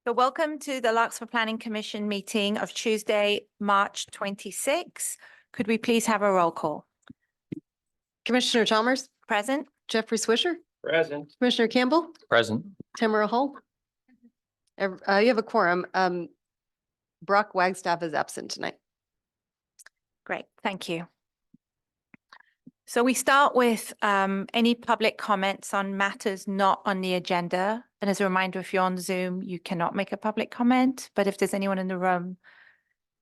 So welcome to the Larkspur Planning Commission meeting of Tuesday, March 26. Could we please have a roll call? Commissioner Chalmers, Present? Jeffrey Swisher, Present. Commissioner Campbell, Present. Tamara Hull. You have a quorum. Brock Wagstaff is absent tonight. Great, thank you. So we start with any public comments on matters not on the agenda. And as a reminder, if you're on Zoom, you cannot make a public comment. But if there's anyone in the room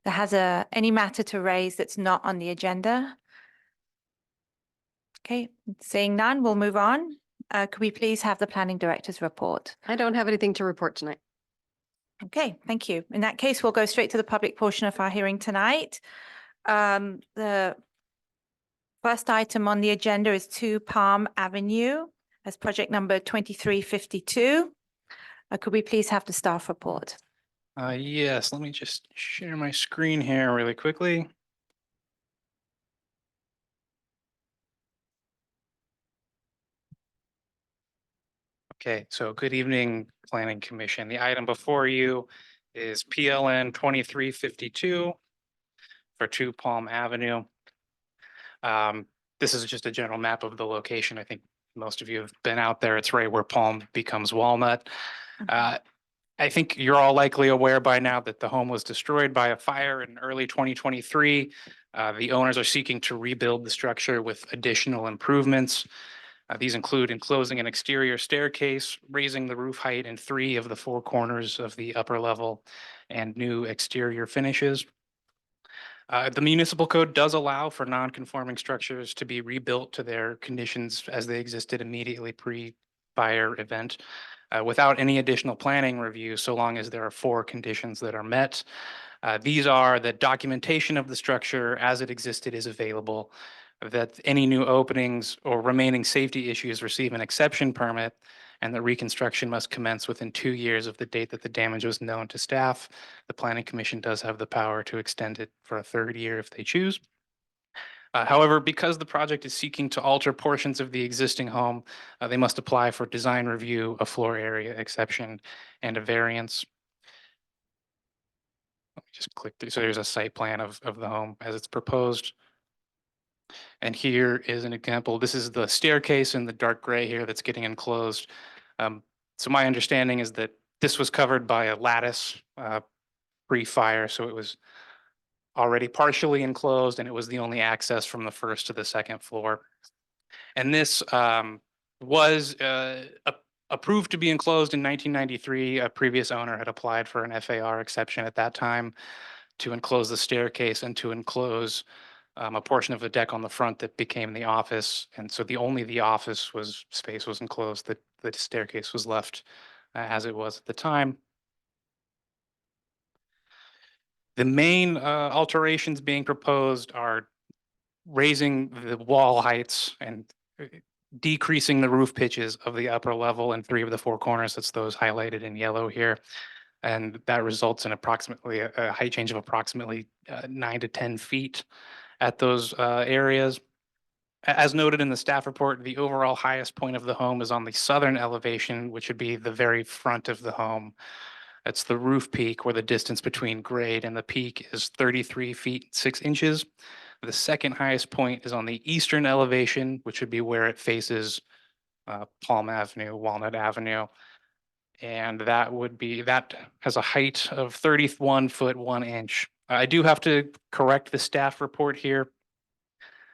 that has any matter to raise that's not on the agenda. Okay, seeing none, we'll move on. Could we please have the planning director's report? I don't have anything to report tonight. Okay, thank you. In that case, we'll go straight to the public portion of our hearing tonight. The first item on the agenda is 2 Palm Avenue as project number 2352. Could we please have the staff report? Yes, let me just share my screen here really quickly. Okay, so good evening, Planning Commission. The item before you is PLN 2352 for 2 Palm Avenue. This is just a general map of the location. I think most of you have been out there. It's right where Palm becomes Walnut. I think you're all likely aware by now that the home was destroyed by a fire in early 2023. The owners are seeking to rebuild the structure with additional improvements. These include enclosing an exterior staircase, raising the roof height in 3 of the 4 corners of the upper level, and new exterior finishes. The municipal code does allow for non-conforming structures to be rebuilt to their conditions as they existed immediately pre-fire event, without any additional planning review, so long as there are 4 conditions that are met. These are that documentation of the structure as it existed is available, that any new openings or remaining safety issues receive an exception permit, and the reconstruction must commence within 2 years of the date that the damage was known to staff. The Planning Commission does have the power to extend it for a 3rd year if they choose. However, because the project is seeking to alter portions of the existing home, they must apply for design review, a floor area exception, and a variance. Let me just click through. So there's a site plan of the home as it's proposed. And here is an example. This is the staircase in the dark gray here that's getting enclosed. So my understanding is that this was covered by a lattice pre-fire, so it was already partially enclosed, and it was the only access from the 1st to the 2nd floor. And this was approved to be enclosed in 1993. A previous owner had applied for an FAR exception at that time to enclose the staircase and to enclose a portion of the deck on the front that became the office. And so only the office space was enclosed. The staircase was left as it was at the time. The main alterations being proposed are raising the wall heights and decreasing the roof pitches of the upper level in 3 of the 4 corners. That's those highlighted in yellow here. And that results in approximately a height change of approximately 9 to 10 feet at those areas. As noted in the staff report, the overall highest point of the home is on the southern elevation, which would be the very front of the home. That's the roof peak, where the distance between grade and the peak is 33 feet 6 inches. The second highest point is on the eastern elevation, which would be where it faces Palm Avenue, Walnut Avenue. And that has a height of 31 foot 1 inch. I do have to correct the staff report here.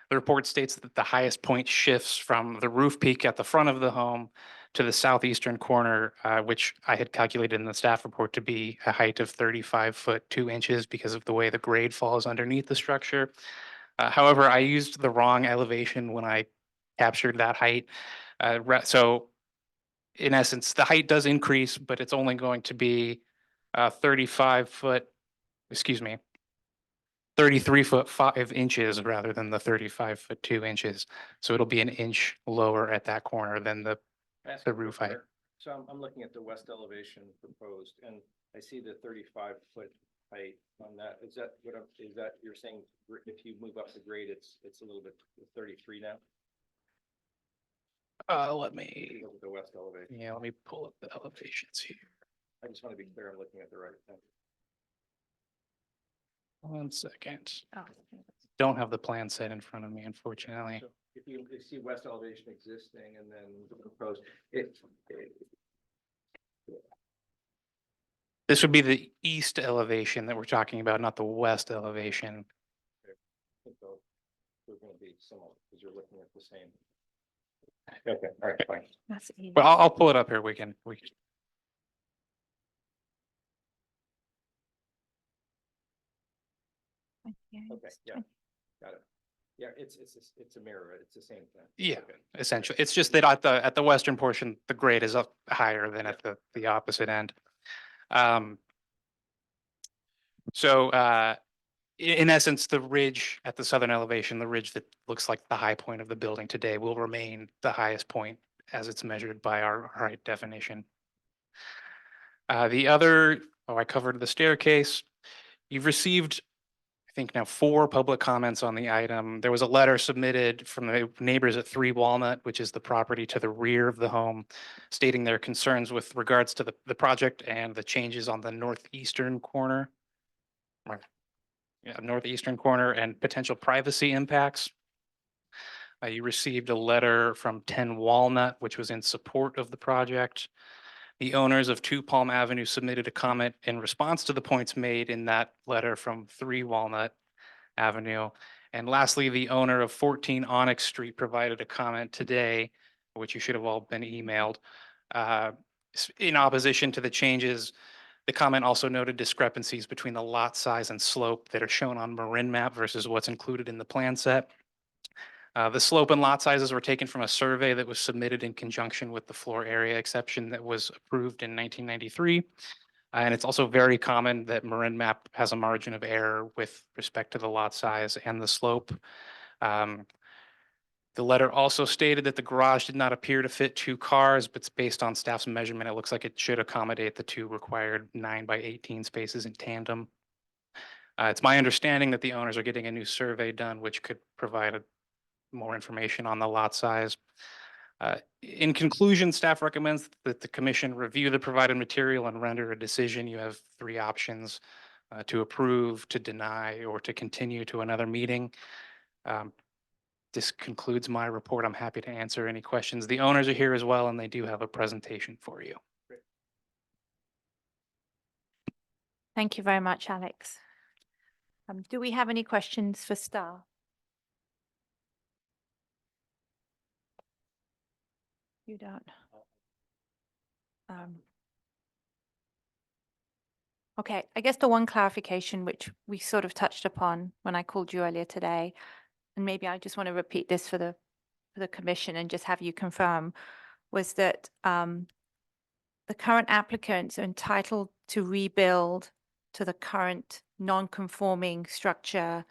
The report states that the highest point shifts from the roof peak at the front of the home to the southeastern corner, which I had calculated in the staff report to be a height of 35 foot 2 inches because of the way the grade falls underneath the structure. However, I used the wrong elevation when I captured that height. So in essence, the height does increase, but it's only going to be 33 foot 5 inches rather than the 35 foot 2 inches. So it'll be an inch lower at that corner than the roof height. So I'm looking at the west elevation proposed, and I see the 35 foot height on that. Is that you're saying if you move up the grade, it's a little bit 33 now? Let me The west elevation. let me pull up the elevations here. I just want to be clear, I'm looking at the right thing. 1 second. Oh, Don't have the plan set in front of me, unfortunately. So if you see west elevation existing and then the proposed, it This would be the east elevation that we're talking about, not the west elevation. think they're going to be similar because you're looking at the same. Okay, all right, fine. That's easy. Well, I'll pull it up here. We can. Okay, yeah, got it. Yeah, it's a mirror, it's the same thing. Yeah, Okay. essentially. It's just that at the western portion, the grade is up higher than at the opposite end. So in essence, the ridge at the southern elevation, the ridge that looks like the high point of the building today will remain the highest point as it's measured by our height definition. I covered the staircase. You've received, I think now 4 public comments on the item. There was a letter submitted from the neighbors at 3 Walnut, which is the property to the rear of the home, stating their concerns with regards to the project and the changes on the northeastern corner. Northeastern corner and potential privacy impacts. You received a letter from 10 Walnut, which was in support of the project. The owners of 2 Palm Avenue submitted a comment in response to the points made in that letter from 3 Walnut Avenue. And lastly, the owner of 14 Onyx Street provided a comment today, which you should have all been emailed, in opposition to the changes. The comment also noted discrepancies between the lot size and slope that are shown on Marin map versus what's included in the plan set. The slope and lot sizes were taken from a survey that was submitted in conjunction with the floor area exception that was approved in 1993. And it's also very common that Marin map has a margin of error with respect to the lot size and the slope. The letter also stated that the garage did not appear to fit 2 cars, but based on staff's measurement, it looks like it should accommodate the 2 required 9 by 18 spaces in tandem. It's my understanding that the owners are getting a new survey done, which could provide more information on the lot size. In conclusion, staff recommends that the commission review the provided material and render a decision. You have 3 options to approve, to deny, or to continue to another meeting. This concludes my report. I'm happy to answer any questions. The owners are here as well, and they do have a presentation for you. Thank you very much, Alex. Do we have any questions for staff? You don't. Okay, I guess the one clarification which we sort of touched upon when I called you earlier today, and maybe I just want to repeat this for the commission and just have you confirm, was that the current applicants are entitled to rebuild to the current non-conforming structure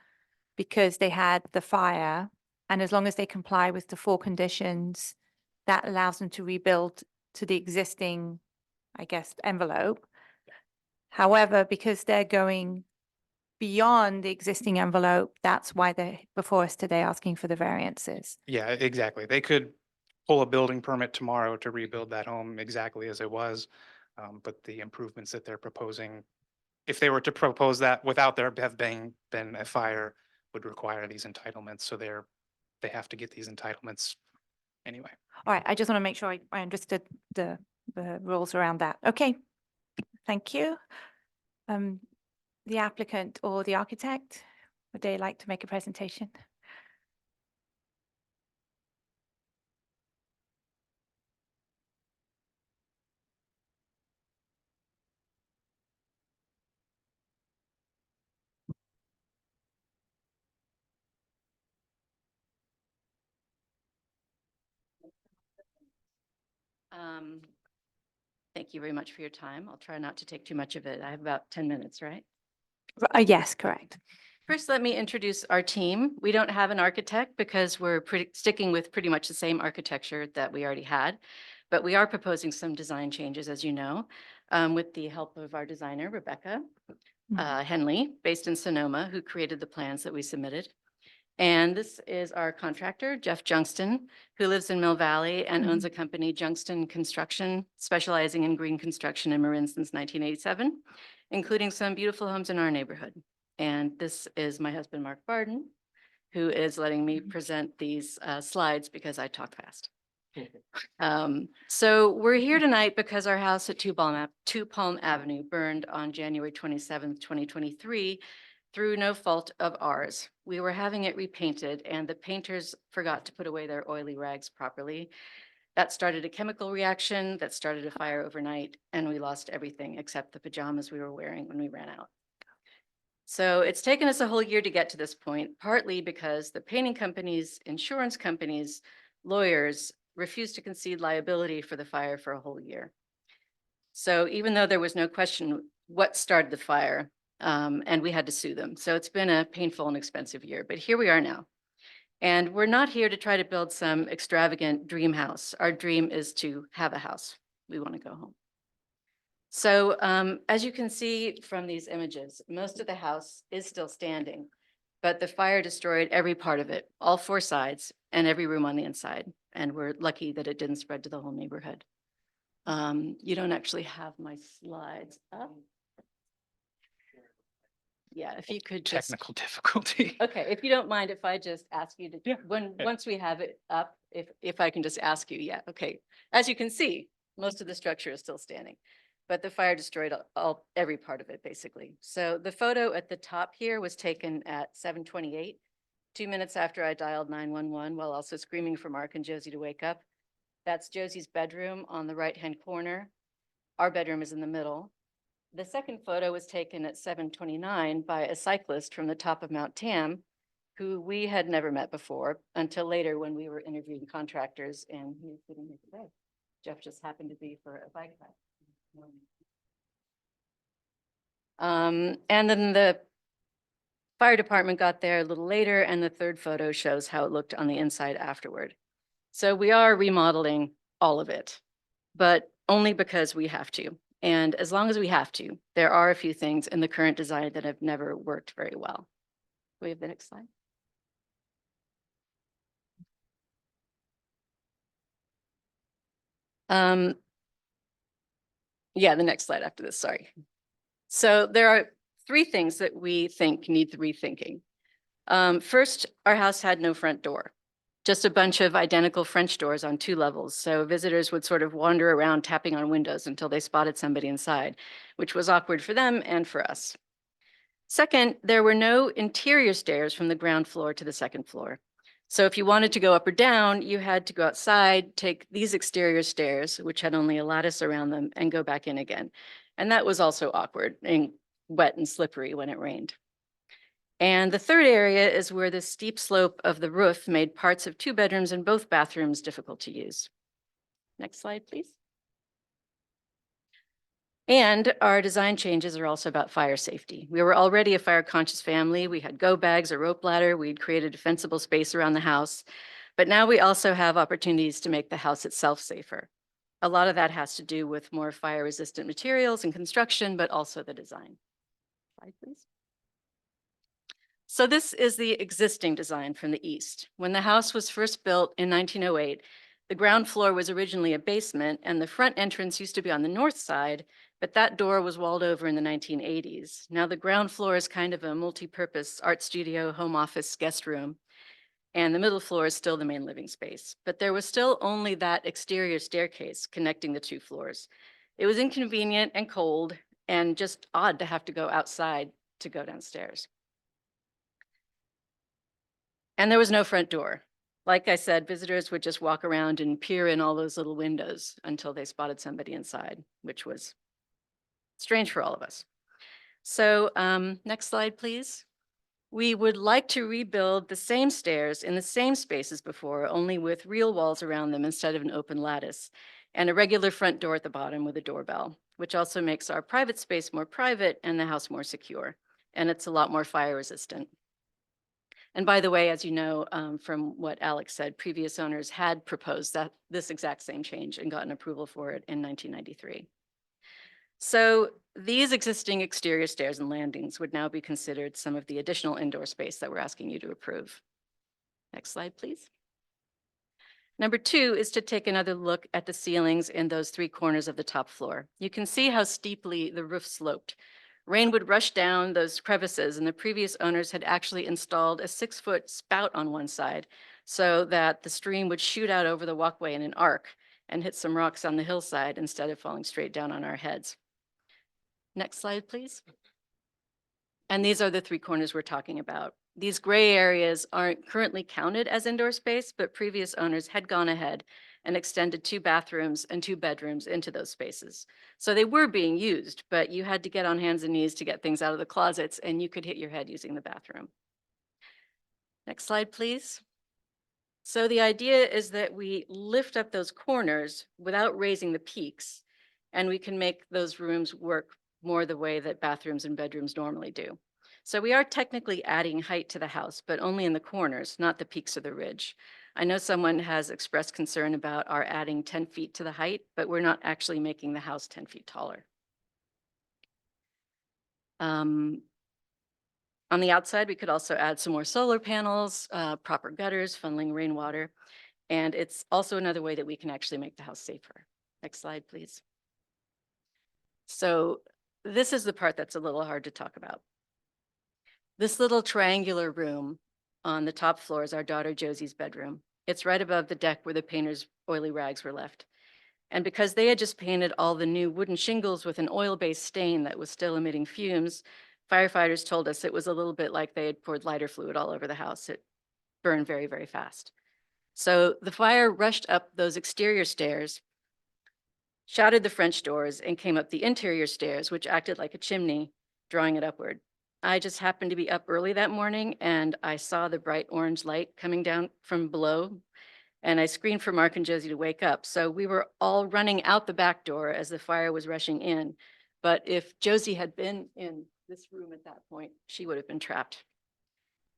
because they had the fire, and as long as they comply with the 4 conditions, that allows them to rebuild to the existing, I guess, envelope. However, because they're going beyond the existing envelope, that's why they're before us today asking for the variances. Yeah, exactly. They could pull a building permit tomorrow to rebuild that home exactly as it was. But the improvements that they're proposing, if they were to propose that without there have been a fire, would require these entitlements. So they have to get these entitlements anyway. All right, I just want to make sure I understood the rules around that. Okay, thank you. The applicant or the architect, would they like to make a presentation? Thank you very much for your time. I'll try not to take too much of it. I have about 10 minutes, right? Yes, correct. First, let me introduce our team. We don't have an architect because we're sticking with pretty much the same architecture that we already had, but we are proposing some design changes, as you know, with the help of our designer, Rebecca Henley, based in Sonoma, who created the plans that we submitted. And this is our contractor, Jeff Junkston, who lives in Mill Valley and owns a company, Junkston Construction, specializing in green construction in Marin since 1987, including some beautiful homes in our neighborhood. And this is my husband, Mark Barden, who is letting me present these slides because I talk fast. So we're here tonight because our house at Two Palm Avenue burned on January 27th, 2023, through no fault of ours. We were having it repainted and the painters forgot to put away their oily rags properly. That started a chemical reaction that started a fire overnight, and we lost everything except the pajamas we were wearing when we ran out. So it's taken us a whole year to get to this point, partly because the painting companies, insurance companies, lawyers refused to concede liability for the fire for a whole year. So even though there was no question what started the fire, and we had to sue them. So it's been a painful and expensive year, but here we are now. And we're not here to try to build some extravagant dream house. Our dream is to have a house. We want to go home. So as you can see from these images, most of the house is still standing, but the fire destroyed every part of it, all four sides and every room on the inside. And we're lucky that it didn't spread to the whole neighborhood. You don't actually have my slides up. Yeah, if you could just, Technical difficulty. okay, if you don't mind, if I just ask you to, Yeah, yeah. once we have it up, if I can just ask you, yeah, okay. As you can see, most of the structure is still standing, but the fire destroyed every part of it, basically. So the photo at the top here was taken at 7:28, 2 minutes after I dialed 911, while also screaming for Mark and Josie to wake up. That's Josie's bedroom on the right-hand corner. Our bedroom is in the middle. The second photo was taken at 7:29 by a cyclist from the top of Mount Tam, who we had never met before until later when we were interviewing contractors, and he is sitting here today. Jeff just happened to be for a bike ride. And then the fire department got there a little later, and the third photo shows how it looked on the inside afterward. So we are remodeling all of it, but only because we have to. And as long as we have to, there are a few things in the current design that have never worked very well. We have the next slide. Yeah, the next slide after this, sorry. So there are three things that we think need rethinking. First, our house had no front door, just a bunch of identical French doors on 2 levels. So visitors would sort of wander around tapping on windows until they spotted somebody inside, which was awkward for them and for us. Second, there were no interior stairs from the ground floor to the second floor. So if you wanted to go up or down, you had to go outside, take these exterior stairs, which had only a lattice around them, and go back in again. And that was also awkward and wet and slippery when it rained. And the third area is where the steep slope of the roof made parts of 2 bedrooms and both bathrooms difficult to use. Next slide, please. And our design changes are also about fire safety. We were already a fire conscious family. We had go bags, a rope ladder. We'd created a defensible space around the house. But now we also have opportunities to make the house itself safer. A lot of that has to do with more fire resistant materials and construction, but also the design. Slide, please. So this is the existing design from the east. When the house was first built in 1908, the ground floor was originally a basement and the front entrance used to be on the north side, but that door was walled over in the 1980s. Now the ground floor is kind of a multi-purpose art studio, home office, guest room, and the middle floor is still the main living space. But there was still only that exterior staircase connecting the 2 floors. It was inconvenient and cold and just odd to have to go outside to go downstairs. And there was no front door. Like I said, visitors would just walk around and peer in all those little windows until they spotted somebody inside, which was strange for all of us. So next slide, please. We would like to rebuild the same stairs in the same space as before, only with real walls around them instead of an open lattice, and a regular front door at the bottom with a doorbell, which also makes our private space more private and the house more secure. And it's a lot more fire resistant. And by the way, as you know, from what Alex said, previous owners had proposed this exact same change and gotten approval for it in 1993. So these existing exterior stairs and landings would now be considered some of the additional indoor space that we're asking you to approve. Next slide, please. Number 2 is to take another look at the ceilings in those 3 corners of the top floor. You can see how steeply the roof sloped. Rain would rush down those crevices, and the previous owners had actually installed a 6-foot spout on one side so that the stream would shoot out over the walkway in an arc and hit some rocks on the hillside instead of falling straight down on our heads. Next slide, please. And these are the 3 corners we're talking about. These gray areas aren't currently counted as indoor space, but previous owners had gone ahead and extended 2 bathrooms and 2 bedrooms into those spaces. So they were being used, but you had to get on hands and knees to get things out of the closets, and you could hit your head using the bathroom. Next slide, please. So the idea is that we lift up those corners without raising the peaks, and we can make those rooms work more the way that bathrooms and bedrooms normally do. So we are technically adding height to the house, but only in the corners, not the peaks of the ridge. I know someone has expressed concern about our adding 10 feet to the height, but we're not actually making the house 10 feet taller. On the outside, we could also add some more solar panels, proper gutters, funneling rainwater, and it's also another way that we can actually make the house safer. Next slide, please. So this is the part that's a little hard to talk about. This little triangular room on the top floor is our daughter Josie's bedroom. It's right above the deck where the painter's oily rags were left. And because they had just painted all the new wooden shingles with an oil-based stain that was still emitting fumes, firefighters told us it was a little bit like they had poured lighter fluid all over the house. It burned very, very fast. So the fire rushed up those exterior stairs, shattered the French doors, and came up the interior stairs, which acted like a chimney, drawing it upward. I just happened to be up early that morning, and I saw the bright orange light coming down from below, and I screamed for Mark and Josie to wake up. So we were all running out the back door as the fire was rushing in. But if Josie had been in this room at that point, she would have been trapped.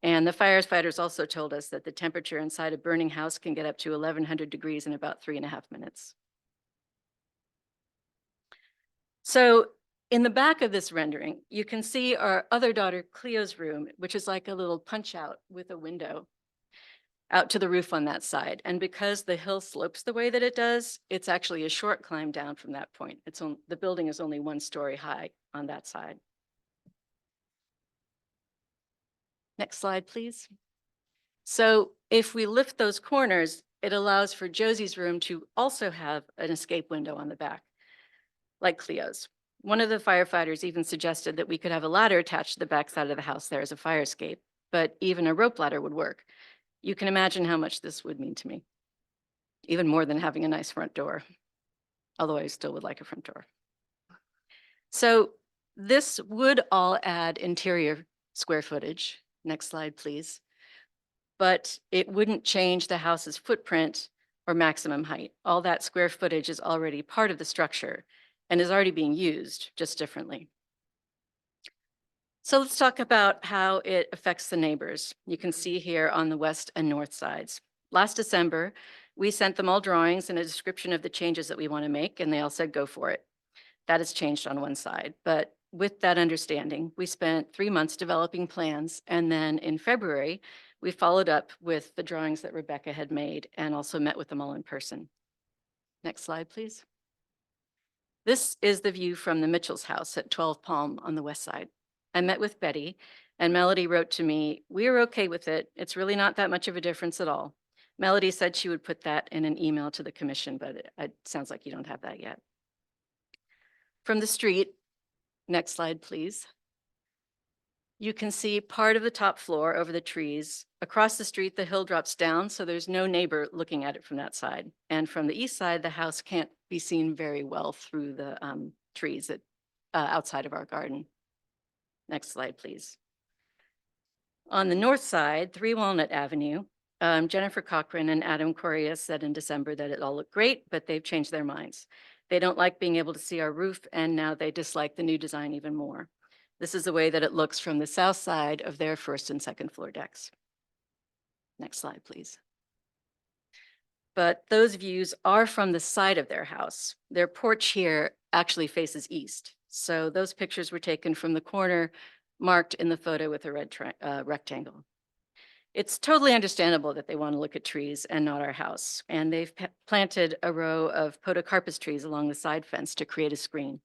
And the firefighters also told us that the temperature inside a burning house can get up to 1100 degrees in about 3.5 minutes. So in the back of this rendering, you can see our other daughter Cleo's room, which is like a little punch out with a window out to the roof on that side. And because the hill slopes the way that it does, it's actually a short climb down from that point. The building is only 1 story high on that side. Next slide, please. So if we lift those corners, it allows for Josie's room to also have an escape window on the back, like Cleo's. One of the firefighters even suggested that we could have a ladder attached to the back side of the house there as a fire escape, but even a rope ladder would work. You can imagine how much this would mean to me, even more than having a nice front door, although I still would like a front door. So this would all add interior square footage. Next slide, please. But it wouldn't change the house's footprint or maximum height. All that square footage is already part of the structure and is already being used, just differently. So let's talk about how it affects the neighbors. You can see here on the west and north sides. Last December, we sent them all drawings and a description of the changes that we want to make, and they all said, go for it. That has changed on one side. But with that understanding, we spent 3 months developing plans. And then in February, we followed up with the drawings that Rebecca had made and also met with them all in person. Next slide, please. This is the view from the Mitchell's house at 12 Palm on the west side. I met with Betty, and Melody wrote to me, "We're okay with it. It's really not that much of a difference at all." Melody said she would put that in an email to the commission, but it sounds like you don't have that yet. From the street, next slide, please. You can see part of the top floor over the trees. Across the street, the hill drops down, so there's no neighbor looking at it from that side. And from the east side, the house can't be seen very well through the trees outside of our garden. Next slide, please. On the north side, 3 Walnut Avenue, Jennifer Cochran and Adam Correa said in December that it all looked great, but they've changed their minds. They don't like being able to see our roof, and now they dislike the new design even more. This is the way that it looks from the south side of their 1st and 2nd floor decks. Next slide, please. But those views are from the side of their house. Their porch here actually faces east. So those pictures were taken from the corner marked in the photo with a red rectangle. It's totally understandable that they want to look at trees and not our house. And they've planted a row of podocarpus trees along the side fence to create a screen.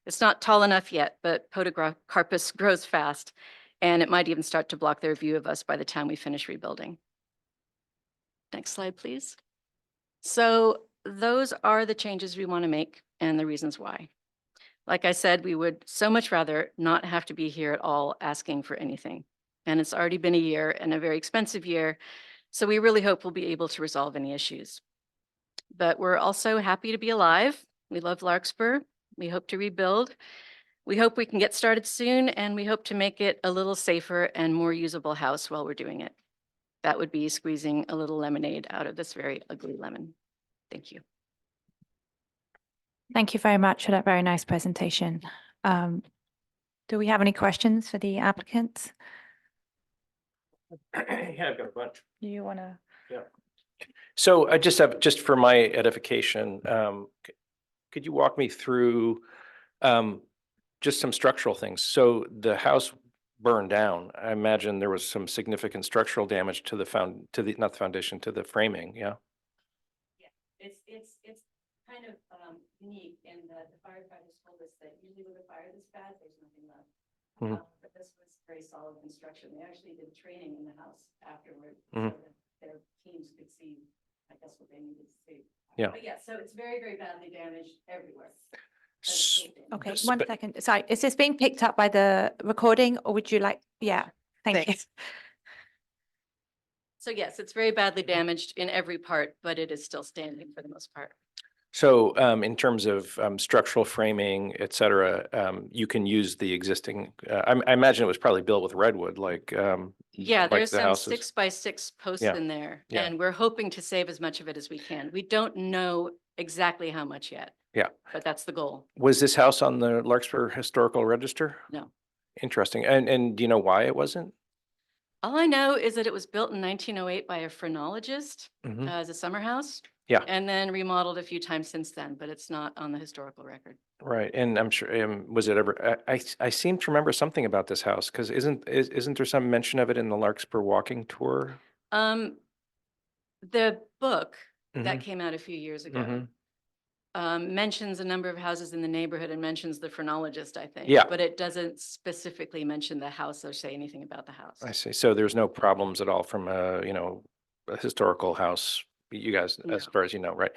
It's not tall enough yet, but podocarpus grows fast, and it might even start to block their view of us by the time we finish rebuilding. Next slide, please. So those are the changes we want to make and the reasons why. Like I said, we would so much rather not have to be here at all asking for anything. And it's already been a year and a very expensive year. So we really hope we'll be able to resolve any issues. But we're also happy to be alive. We love Larkspur. We hope to rebuild. We hope we can get started soon, and we hope to make it a little safer and more usable house while we're doing it. That would be squeezing a little lemonade out of this very ugly lemon. Thank you. Thank you very much for that very nice presentation. Do we have any questions for the applicants? Yeah, I've got a bunch. Do you want to? So I just have, just for my edification, could you walk me through just some structural things? So the house burned down. I imagine there was some significant structural damage to the not the foundation, to the framing, yeah? Yeah, it's kind of unique in that the firefighters told us that usually with a fire this bad, there's nothing left. Mhm. But this was very solid construction. They actually did training in the house afterward Mhm. so that their teams could see, I guess, what they needed to see. Yeah. But yeah, so it's very, very badly damaged everywhere. But it's S- still standing. Okay, Yes, one but- second. Sorry, is this being picked up by the recording or would you like? Yeah, thank you. Thanks. So yes, it's very badly damaged in every part, but it is still standing for the most part. So in terms of structural framing, et cetera, you can use the existing, I imagine it was probably built with redwood, like Yeah, like there's the some houses. 6x6 posts Yeah, in there, yeah. and we're hoping to save as much of it as we can. We don't know exactly how much yet. Yeah. But that's the goal. Was this house on the Larkspur Historical Register? No. Interesting. And do you know why it wasn't? All I know is that it was built in 1908 by a phrenologist Mhm. as a summer house. Yeah. And then remodeled a few times since then, but it's not on the historical record. Right, and I'm sure, was it ever, I seem to remember something about this house, because isn't there some mention of it in the Larkspur walking tour? The book that Mhm, came out a few years ago mhm. mentions a number of houses in the neighborhood and mentions the phrenologist, I think. Yeah. But it doesn't specifically mention the house or say anything about the house. I see, so there's no problems at all from a historical house, you guys, as No. far as you know, right?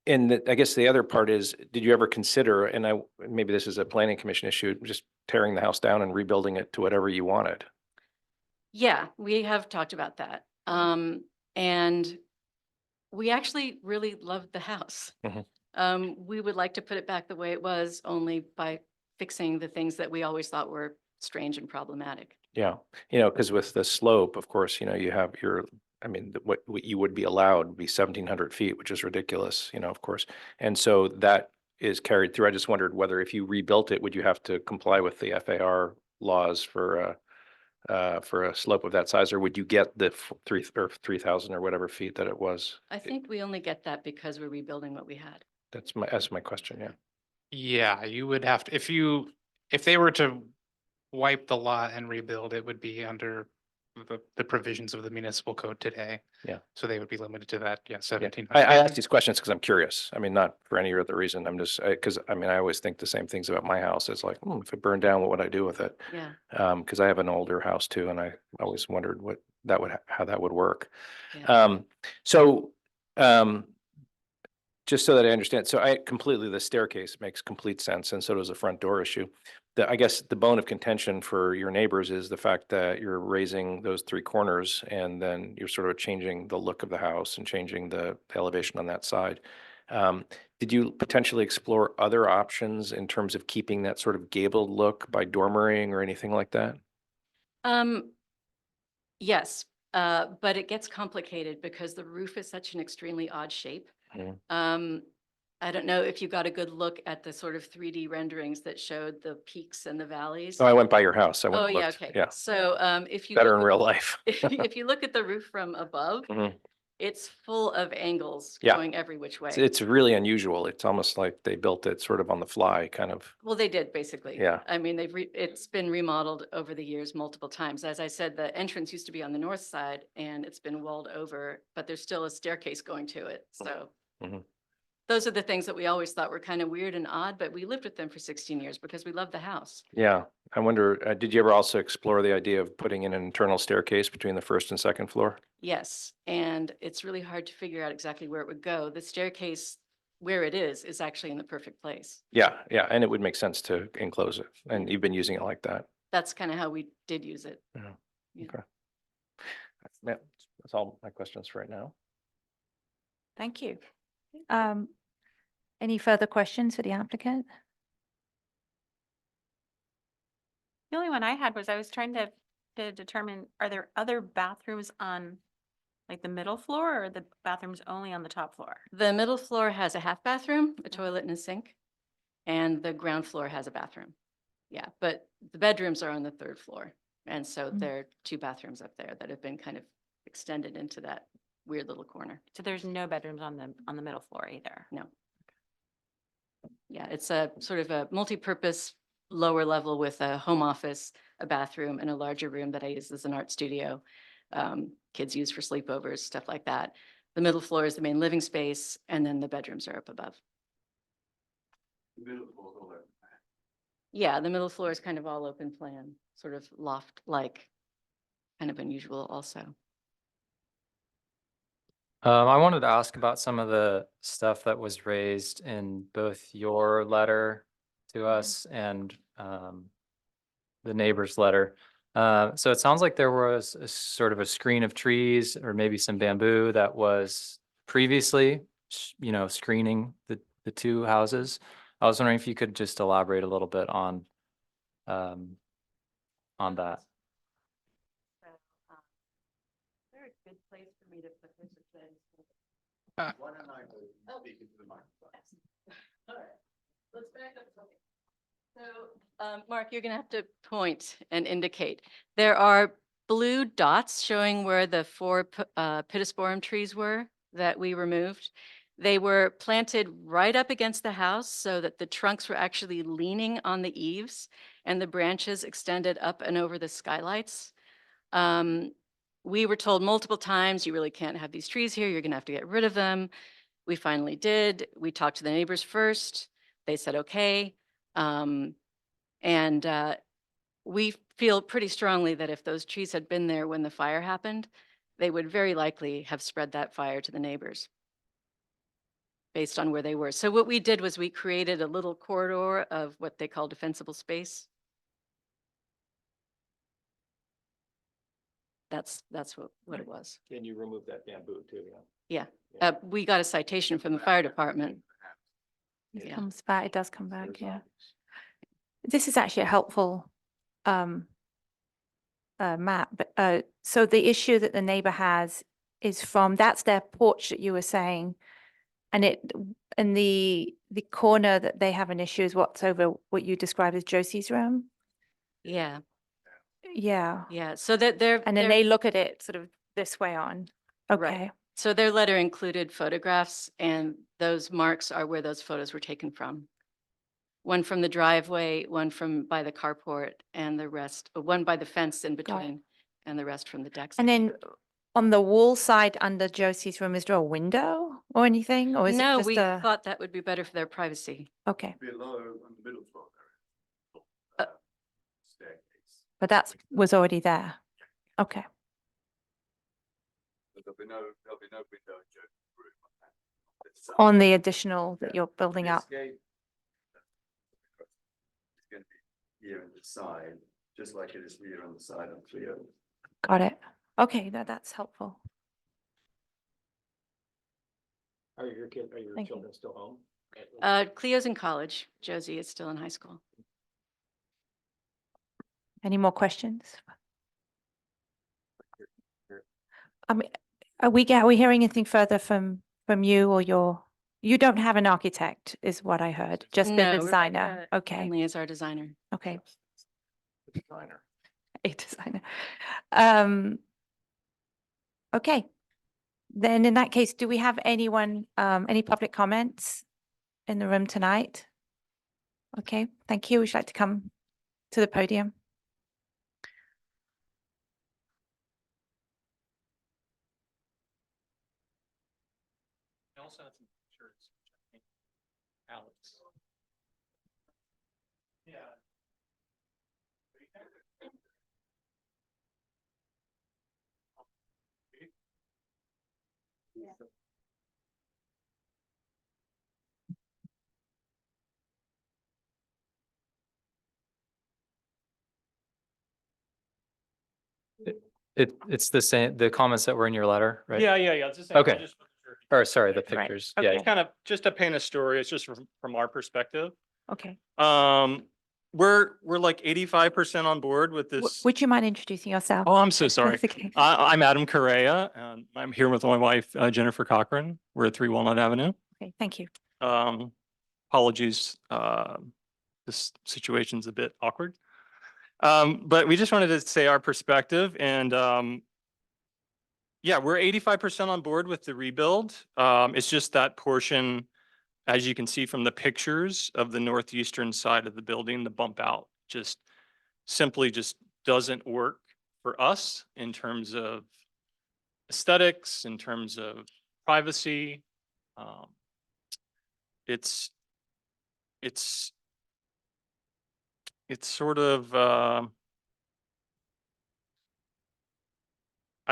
I guess the other part is, did you ever consider, and maybe this is a planning commission issue, just tearing the house down and rebuilding it to whatever you wanted? Yeah, we have talked about that. And we actually really loved the house. Mhm. We would like to put it back the way it was, only by fixing the things that we always thought were strange and problematic. Yeah, because with the slope, of course, you have what you would be allowed would be 1,700 feet, which is ridiculous, of course. And so that is carried through. I just wondered whether if you rebuilt it, would you have to comply with the FAR laws for a slope of that size, or would you get the 3,000 or whatever feet that it was? I think we only get that because we're rebuilding what we had. That's my question, yeah. Yeah, you would have to, if they were to wipe the lot and rebuild, it would be under the provisions of the municipal code today. Yeah. So they would be limited to that, yeah, Yeah. 1,700. I ask these questions because I'm curious. I mean, not for any other reason. I'm just, because I always think the same things about my house. It's like, if it burned down, what would I do with it? Yeah, Because I have an older house too, and I always wondered how that would work. yeah. So, just so that I understand, so the staircase makes complete sense, and so does the front door issue. I guess the bone of contention for your neighbors is the fact that you're raising those three corners, and then you're sort of changing the look of the house and changing the elevation on that side. Did you potentially explore other options in terms of keeping that sort of gabled look by dormering or anything like that? Yes, but it gets complicated because the roof is such an extremely odd shape. Mhm. I don't know if you got a good look at the sort of 3D renderings that showed the peaks and the valleys. Oh, I went by your house. I went Oh, and yeah, looked. okay. Yeah, So if you better look in at- real life. if you look at the roof from above, Mhm. It's full of angles Yeah. going every which way. It's really unusual. It's almost like they built it sort of on the fly, kind of. Well, they did basically. Yeah. I mean, it's been remodeled over the years multiple times. As I said, the entrance used to be on the north side and it's been walled over, but there's still a staircase going to it. So Mhm. those are the things that we always thought were kind of weird and odd, but we lived with them for 16 years because we love the house. Yeah. I wonder, did you ever also explore the idea of putting in an internal staircase between the first and second floor? Yes, and it's really hard to figure out exactly where it would go. The staircase, where it is actually in the perfect place. Yeah, yeah, and it would make sense to enclose it, and you've been using it like that. That's kind of how we did use it. Yeah. Yeah. Okay. Yeah, that's all my questions for right now. Thank you. Any further questions for the applicant? The only one I had was I was trying to determine, are there other bathrooms on like the middle floor or the bathrooms only on the top floor? The middle floor has a half bathroom, a toilet and a sink, and the ground floor has a bathroom. Yeah, but the bedrooms are on the third floor. And so Mm. there are 2 bathrooms up there that have been kind of extended into that weird little corner. So there's no bedrooms on the middle floor either. No. Yeah, it's a sort of a multi-purpose lower level with a home office, a bathroom, and a larger room that I use as an art studio. Kids use for sleepovers, stuff like that. The middle floor is the main living space, and then the bedrooms are up above. Yeah, the middle floor is kind of all open plan, sort of loft-like, kind of unusual also. I wanted to ask about some of the stuff that was raised in both your letter to us and the neighbor's letter. So it sounds like there was a sort of a screen of trees or maybe some bamboo that was previously, screening the 2 houses. I was wondering if you could just elaborate a little bit on that. So, is there a good place for me to put this? Why don't I go speak into the microphone? All right, let's back up. So, Mark, you're gonna have to point and indicate. There are blue dots showing where the 4 pittosporum trees were that we removed. They were planted right up against the house so that the trunks were actually leaning on the eaves and the branches extended up and over the skylights. We were told multiple times, you really can't have these trees here. You're gonna have to get rid of them. We finally did. We talked to the neighbors first. They said, okay. We feel pretty strongly that if those trees had been there when the fire happened, they would very likely have spread that fire to the neighbors based on where they were. So what we did was we created a little corridor of what they call defensible space. That's what it was. Can you remove that bamboo too? Yeah. We got a citation from the fire department. It Yeah. comes back, it does come back, yeah. This is actually a helpful map, but so the issue that the neighbor has is that's their porch that you were saying. And the corner that they have an issue is what's over what you described as Josie's room? Yeah. Yeah. Yeah. So that And then they look at it sort of this way on. Right. Okay. So their letter included photographs, and those marks are where those photos were taken from. One from the driveway, one from by the carport, and the rest, one by the fence in between, and the rest from the decks. And then on the wall side under Josie's room, is there a window or anything? Or is it No, just we a, thought that would be better for their privacy. okay, Below on the middle floor Uh, staircase. but that was already there. Okay. But there'll be no window in Josie's room on that. This side. On the additional that Yeah. you're building This up. gate, it's going to be here on the side, just like it is here on the side of Cleo. Got it. Okay, that's helpful. Are your Thank you. children still home? Cleo's in college. Josie is still in high school. Any more questions? I mean, are we hearing anything further from you or you don't have an architect is what I heard, just the No, designer. Rebecca Okay, Henley is our designer. okay, Designer. a designer. Okay. Then in that case, do we have anyone, any public comments in the room tonight? Okay, thank you. Would you like to come to the podium? Also have some pictures. Alex. Yeah. It's the same, the comments that were in your letter, right? Yeah, it's the same. Okay. Just wasn't sure if you- Or sorry, the Right. pictures. Okay. Yeah. It's kind of just to paint a story. It's just from our perspective. Okay. We're like 85% on board with this. Would you mind introducing yourself? Oh, I'm so sorry. That's okay. I'm Adam Correa, and I'm here with my wife, Jennifer Cochran. We're at 3 Walnut Avenue. Okay, thank you. Apologies, this situation's a bit awkward. But we just wanted to say our perspective, and yeah, we're 85% on board with the rebuild. It's just that portion, as you can see from the pictures of the northeastern side of the building, the bump out just simply just doesn't work for us in terms of aesthetics, in terms of privacy. It's sort of, I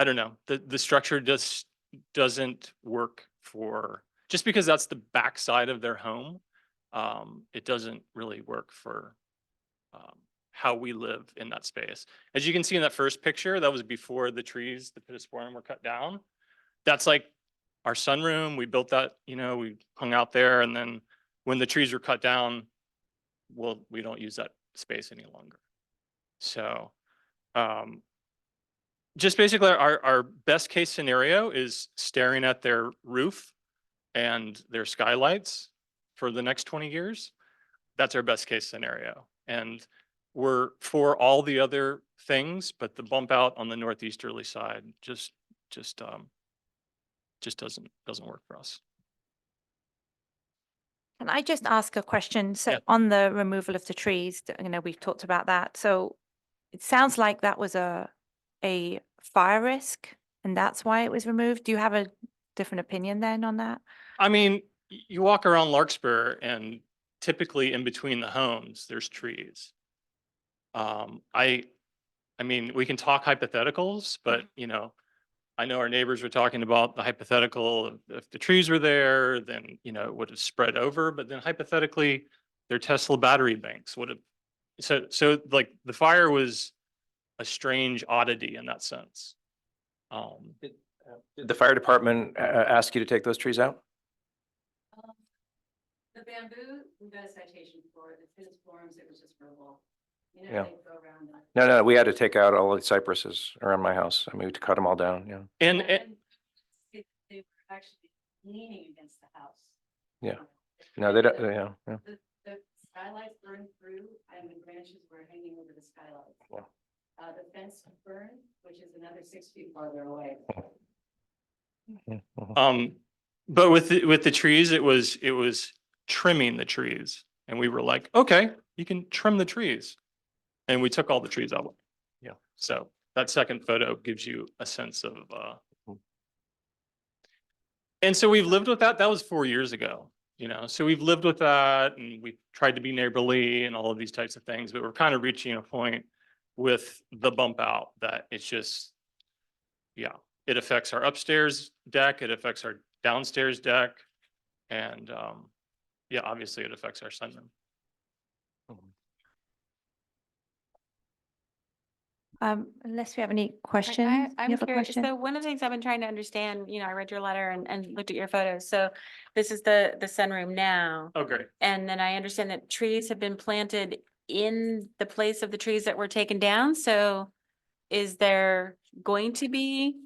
don't know, the structure just doesn't work for, just because that's the backside of their home. It doesn't really work for how we live in that space. As you can see in that first picture, that was before the trees, the pittosporum were cut down. That's like our sunroom. We built that, we hung out there, and then when the trees were cut down, well, we don't use that space any longer. So just basically our best case scenario is staring at their roof and their skylights for the next 20 years. That's our best case scenario. And we're for all the other things, but the bump out on the northeasterly side just doesn't work for us. Can I just ask a question? So Yeah. on the removal of the trees, we've talked about that. So it sounds like that was a fire risk, and that's why it was removed. Do you have a different opinion then on that? I mean, you walk around Larkspur, and typically in between the homes, there's trees. I mean, we can talk hypotheticals, but I know our neighbors were talking about the hypothetical of if the trees were there, then it would have spread over. But then hypothetically, their Tesla battery banks would have. So like the fire was a strange oddity in that sense. Did the fire department ask you to take those trees out? The bamboo, we got a citation for it. The pittosporums, it was just verbal. Yeah. They go around that. No, we had to take out all the cypresses around my house. I mean, we cut them all down, yeah. And They were actually leaning against the house. Yeah. No, they don't, yeah. The skylights burned through and the branches were hanging over the skylights. Yeah. The fence burned, which is another 6 feet farther away. but with the trees, it was trimming the trees, and we were like, okay, you can trim the trees, and we took all the trees out. Yeah. So that second photo gives you a sense of. And so we've lived with that. That was 4 years ago. So we've lived with that, and we tried to be neighborly and all of these types of things, but we're kind of reaching a point with the bump out that it's just, yeah, it affects our upstairs deck, it affects our downstairs deck, and yeah, obviously it affects our sunroom. Unless we have any questions. I'm You have a curious. question? So one of the things I've been trying to understand, I read your letter and looked at your photos. So this is the sunroom now. Oh, great. And then I understand that trees have been planted in the place of the trees that were taken down. So is there going to be,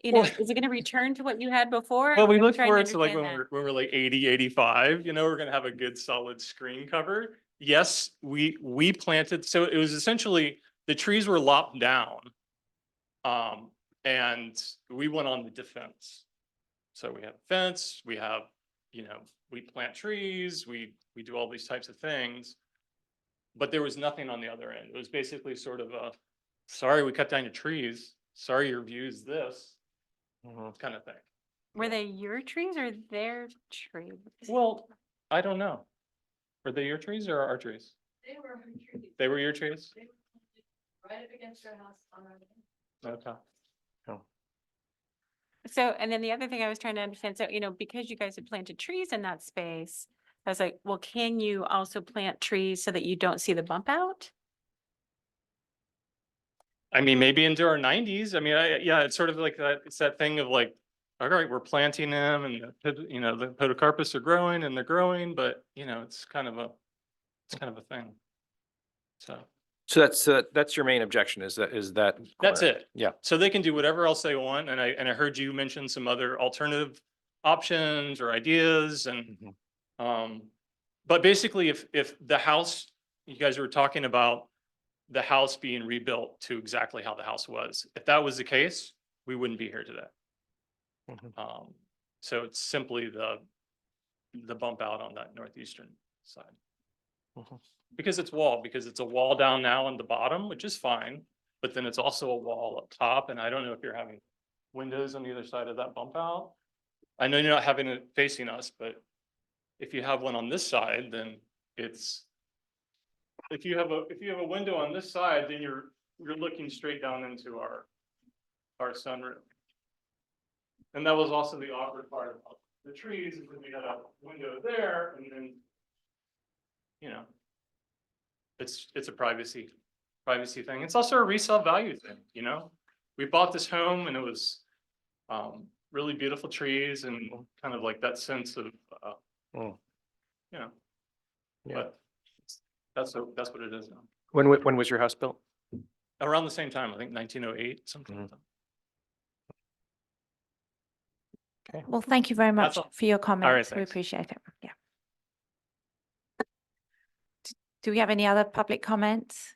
Well- is it going to return to what you had before? Well, we I'm look trying to forward to like understand when we're like 80, 85, we're gonna have a good solid screen cover. Yes, we planted, so it was essentially, the trees were lopped down. And we went on the defense. So we have a fence, we have, we plant trees, we do all these types of things. But there was nothing on the other end. It was basically sort of a, sorry, we cut down your trees. Sorry, your view is this kind of thing. Were they your trees or their trees? Well, I don't know. Were they your trees or our trees? They were our trees. They were your trees? They were right up against our house on our. Okay. So, and then the other thing I was trying to understand, so, because you guys had planted trees in that space, I was like, well, can you also plant trees so that you don't see the bump out? I mean, maybe into our 90s. I mean, yeah, it's sort of like that. It's that thing of like, all right, we're planting them, and the podocarpus are growing, and they're growing, but it's kind of a thing. So that's your main objection is that. That's corner? it. Yeah. So they can do whatever else they want, and I heard you mention some other alternative options or ideas, and but basically, if the house you guys were talking about, the house being rebuilt to exactly how the house was, if that was the case, we wouldn't be here today. So it's simply the bump out on that northeastern side. Because it's a wall down now on the bottom, which is fine, but then it's also a wall up top, and I don't know if you're having windows on either side of that bump out. I know you're not having it facing us, but if you have one on this side, then it's, if you have a window on this side, then you're looking straight down into our sunroom. And that was also the awkward part about the trees, is that we had a window there, and then, it's a privacy thing. It's also a resale value thing, We bought this home and it was really beautiful trees and kind of like that sense of, Yeah. but that's what it is now. When was your house built? Around the same time, I think 1908, something like that. Well, thank you very much all. for your comments. We thanks. appreciate it. Yeah. Do we have any other public comments?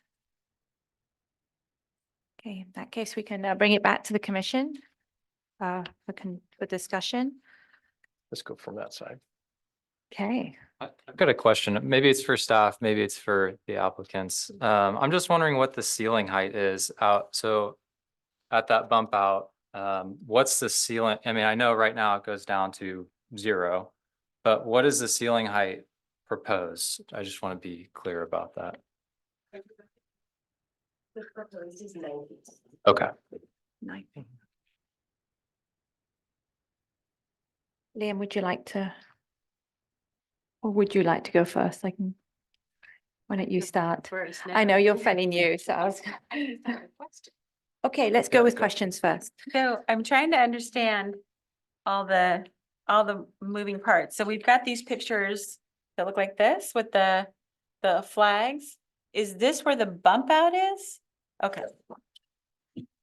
Okay, in that case, we can bring it back to the commission for discussion. Let's go from that side. Okay. I've got a question. Maybe it's for staff, maybe it's for the applicants. I'm just wondering what the ceiling height is out. So at that bump out, what's the ceiling? I mean, I know right now it goes down to 0, but what is the ceiling height proposed? I just want to be clear about that. The proposed is 90. Okay. Nice. Liam, would you like to? Or would you like to go first? Why don't you start? I know you're fairly new, so I was. Okay, let's go with questions first. So I'm trying to understand all the moving parts. So we've got these pictures that look like this with the flags. Is this where the bump out is? Okay.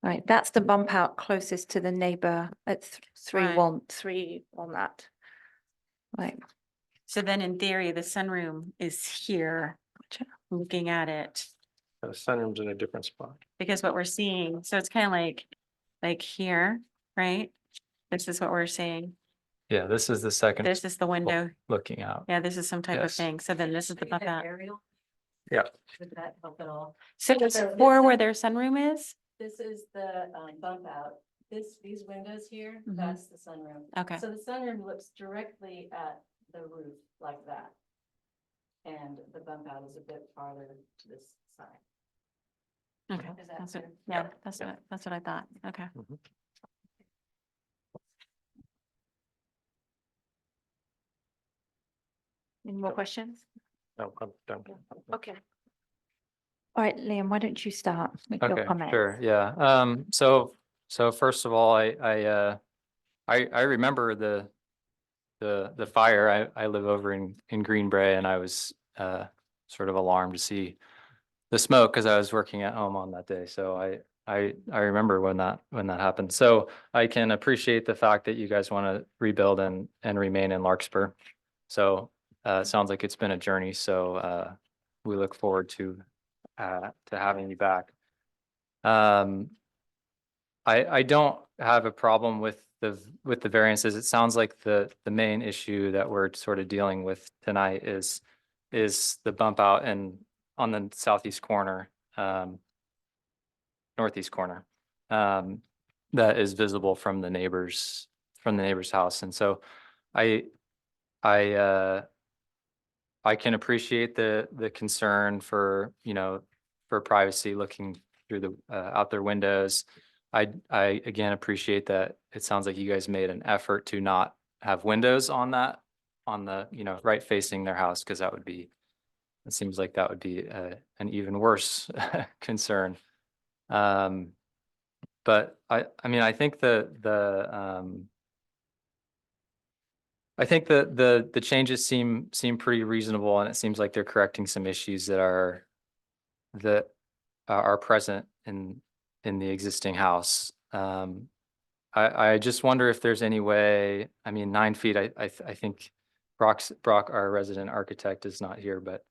Right, that's the bump out closest to the neighbor at Right. 3 Walnut. Right. So then in theory, the sunroom is here, looking at it. The sunroom's in a different spot. Because what we're seeing, so it's kind of like here, right? This is what we're seeing. Yeah, this is the second This is the window. looking out. Yeah, this is some type of Yes. thing. So then this is the bump out. Yeah. Would that help at all? So it's for where their sunroom is? This is the bump out. These windows here, Mhm. that's the sunroom. Okay. So the sunroom looks directly at the roof like that. And the bump out is a bit farther to this side. Okay. Is that That's it. clear? Yeah, that's what I thought. Okay. Any more questions? No, I'm done. Okay. All right, Liam, why don't you start with your Okay, comments? sure, yeah. So first of all, I remember the fire. I live over in Green Bay, and I was sort of alarmed to see the smoke because I was working at home on that day. So I remember when that happened. So I can appreciate the fact that you guys want to rebuild and remain in Larkspur. So it sounds like it's been a journey. So we look forward to having you back. I don't have a problem with with the variances, it sounds like the main issue that we're sort of dealing with tonight is the bump out and on the southeast corner, northeast corner, that is visible from the neighbor's house. And so I can appreciate the concern for, for privacy looking through the out their windows. I again appreciate that it sounds like you guys made an effort to not have windows on the, right facing their house, because it seems like that would be an even worse concern. But I mean, I think I think the changes seem pretty reasonable, and it seems like they're correcting some issues that are present in the existing house. I just wonder if there's any way. I mean, 9 feet. I think Brock, our resident architect, is not here, but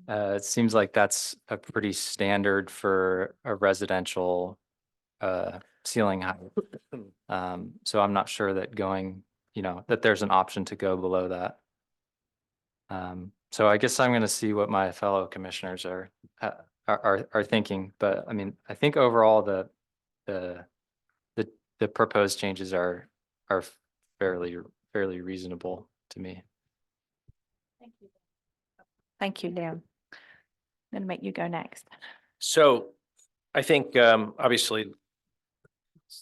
it seems like that's a pretty standard for a residential ceiling height. So I'm not sure that that there's an option to go below that. So I guess I'm going to see what my fellow commissioners are thinking. But I mean, I think overall the proposed changes are fairly reasonable to me. Thank you, Liam. I'm going to make you go next. So I think obviously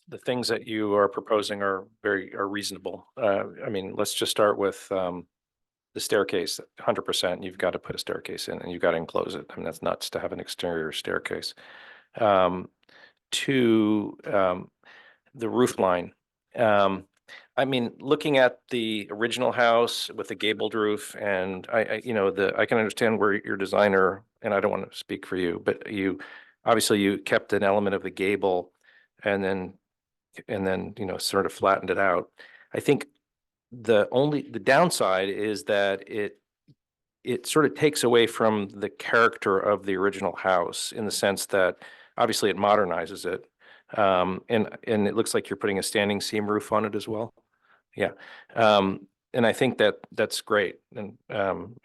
the things that you are proposing are reasonable. I mean, let's just start with the staircase. 100%, you've got to put a staircase in, and you've got to enclose it. I mean, that's nuts to have an exterior staircase. To the roof line. I mean, looking at the original house with the gabled roof, and I can understand where your designer, and I don't want to speak for you, but you kept an element of the gable, and then sort of flattened it out. I think the downside is that it sort of takes away from the character of the original house, in the sense that obviously it modernizes it. And it looks like you're putting a standing seam roof on it as well. Yeah. And I think that's great. And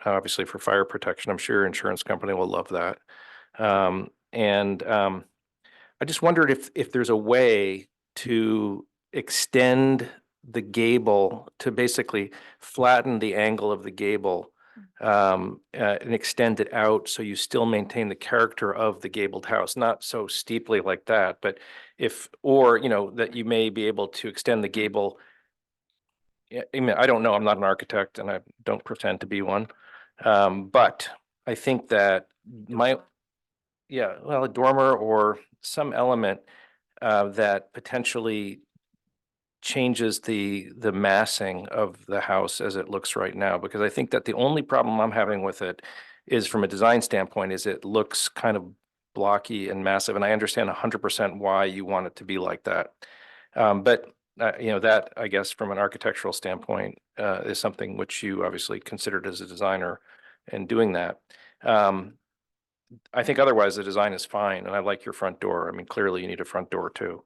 obviously for fire protection, I'm sure your insurance company will love that. I just wondered if there's a way to extend the gable, to basically flatten the angle of the gable, and extend it out so you still maintain the character of the gabled house, not so steeply like that, but that you may be able to extend the gable. I mean, I don't know, I'm not an architect and I don't pretend to be one. But I think that a dormer or some element that potentially changes the massing of the house as it looks right now, because I think that the only problem I'm having with it is, from a design standpoint, is it looks kind of blocky and massive, and I understand 100% why you want it to be like that. But that, I guess, from an architectural standpoint, is something which you obviously considered as a designer in doing that. I think otherwise the design is fine, and I like your front door. I mean, clearly you need a front door too.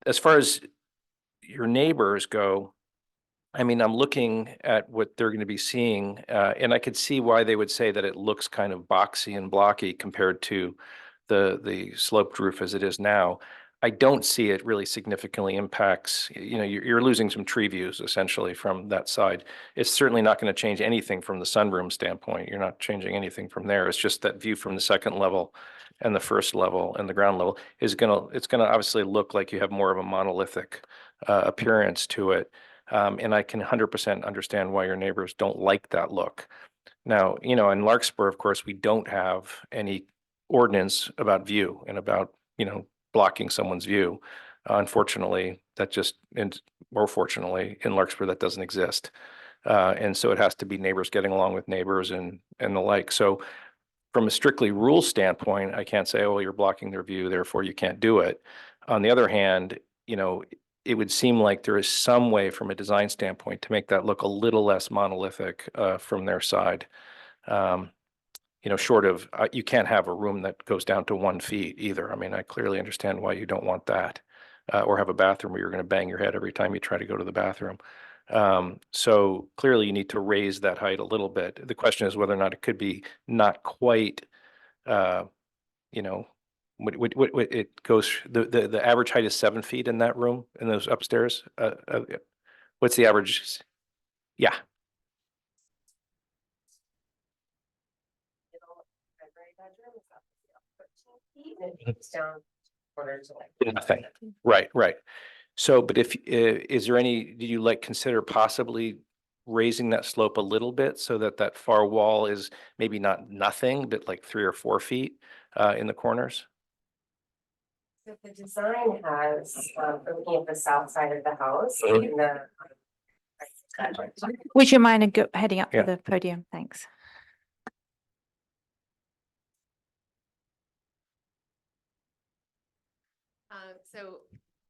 As far as your neighbors go, I mean, I'm looking at what they're going to be seeing, and I could see why they would say that it looks kind of boxy and blocky compared to the sloped roof as it is now. I don't see it really significantly impacts, you're losing some tree views essentially from that side. It's certainly not going to change anything from the sunroom standpoint. You're not changing anything from there. It's just that view from the second level and the first level and the ground level it's going to obviously look like you have more of a monolithic appearance to it. And I can 100% understand why your neighbors don't like that look. Now, in Larkspur, of course, we don't have any ordinance about view and about, blocking someone's view. Unfortunately, or fortunately, in Larkspur, that doesn't exist. And so it has to be neighbors getting along with neighbors and the like. So from a strictly rule standpoint, I can't say, oh, you're blocking their view, therefore you can't do it. On the other hand, it would seem like there is some way from a design standpoint to make that look a little less monolithic from their side. Short of, you can't have a room that goes down to 1 feet either. I mean, I clearly understand why you don't want that. or have a bathroom where you're going to bang your head every time you try to go to the bathroom. So clearly you need to raise that height a little bit. The question is whether or not it could be not quite, you know, what it goes, the average height is 7 feet in that room, in those upstairs. What's the average? Yeah. Nothing. Right, right. So, but if, is there any, did you like consider possibly raising that slope a little bit so that that far wall is maybe not nothing, but like 3 or 4 feet in the corners? So the design has, looking at the south side of the house, Mhm. in the. Would you mind heading up Yeah. to the podium? Thanks. So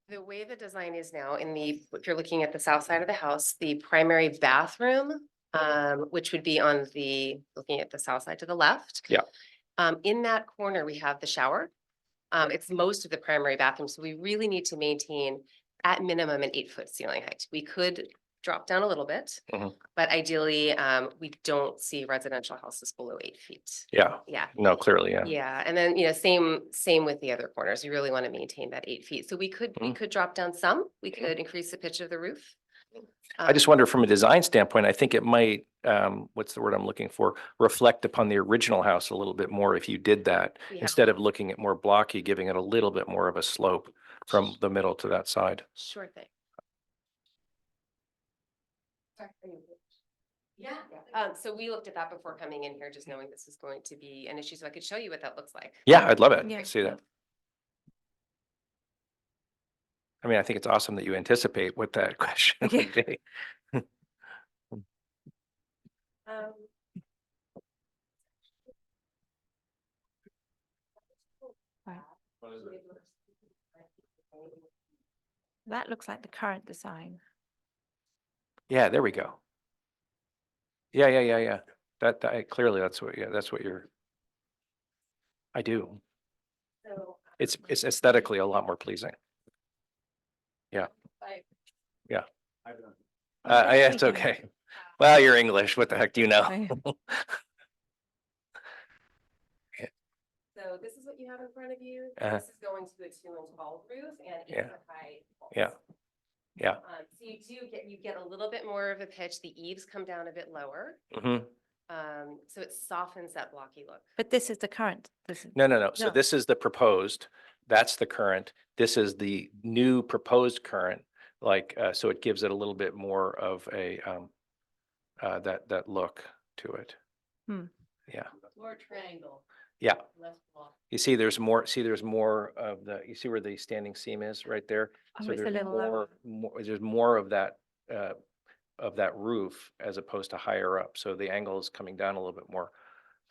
the way the design is now if you're looking at the south side of the house, the primary bathroom, which would be looking at the south side to the left. Yeah. In that corner, we have the shower. It's most of the primary bathroom, so we really need to maintain at minimum an 8-foot ceiling height. We could drop down a little bit, Mhm. but ideally, we don't see residential houses below 8 feet. Yeah. Yeah. No, clearly, yeah. Yeah, and then, same with the other corners. You really want to maintain that 8 feet. So we could drop down some, we could increase the pitch of the roof. I just wonder from a design standpoint, I think it might, what's the word I'm looking for? Reflect upon the original house a little bit more if you did that. We have- Instead of looking at more blocky, giving it a little bit more of a slope from the middle to that side. Sure thing. Yeah, so we looked at that before coming in here, just knowing this is going to be an issue, so I could show you what that looks like. Yeah, I'd love it. Yeah. See that. I mean, I think it's awesome that you anticipate what that question Yeah. would be. That looks like the current design. Yeah, there we go. Yeah. That clearly that's what, yeah, that's what you're. I do. So, It's aesthetically a lot more pleasing. Yeah. Yeah. It's okay. Well, you're English. What the heck do you know? So this is what you have in front of you. Uh-huh. This is going to a 2-inch tall roof and Yeah. 8-foot high walls. Yeah. Yeah. So you get a little bit more of a pitch. The eaves come down a bit lower. Hmm. So it softens that blocky look. But this is the current. This is, No. So No. this is the proposed. That's the current. This is the new proposed current. Like, so it gives it a little bit more of a that look to it. Hmm. Yeah. More triangle, Yeah. less block. You see, there's more of you see where the standing seam is right there? Oh, So it's a there's little lower. there's more of that roof as opposed to higher up. So the angle is coming down a little bit more.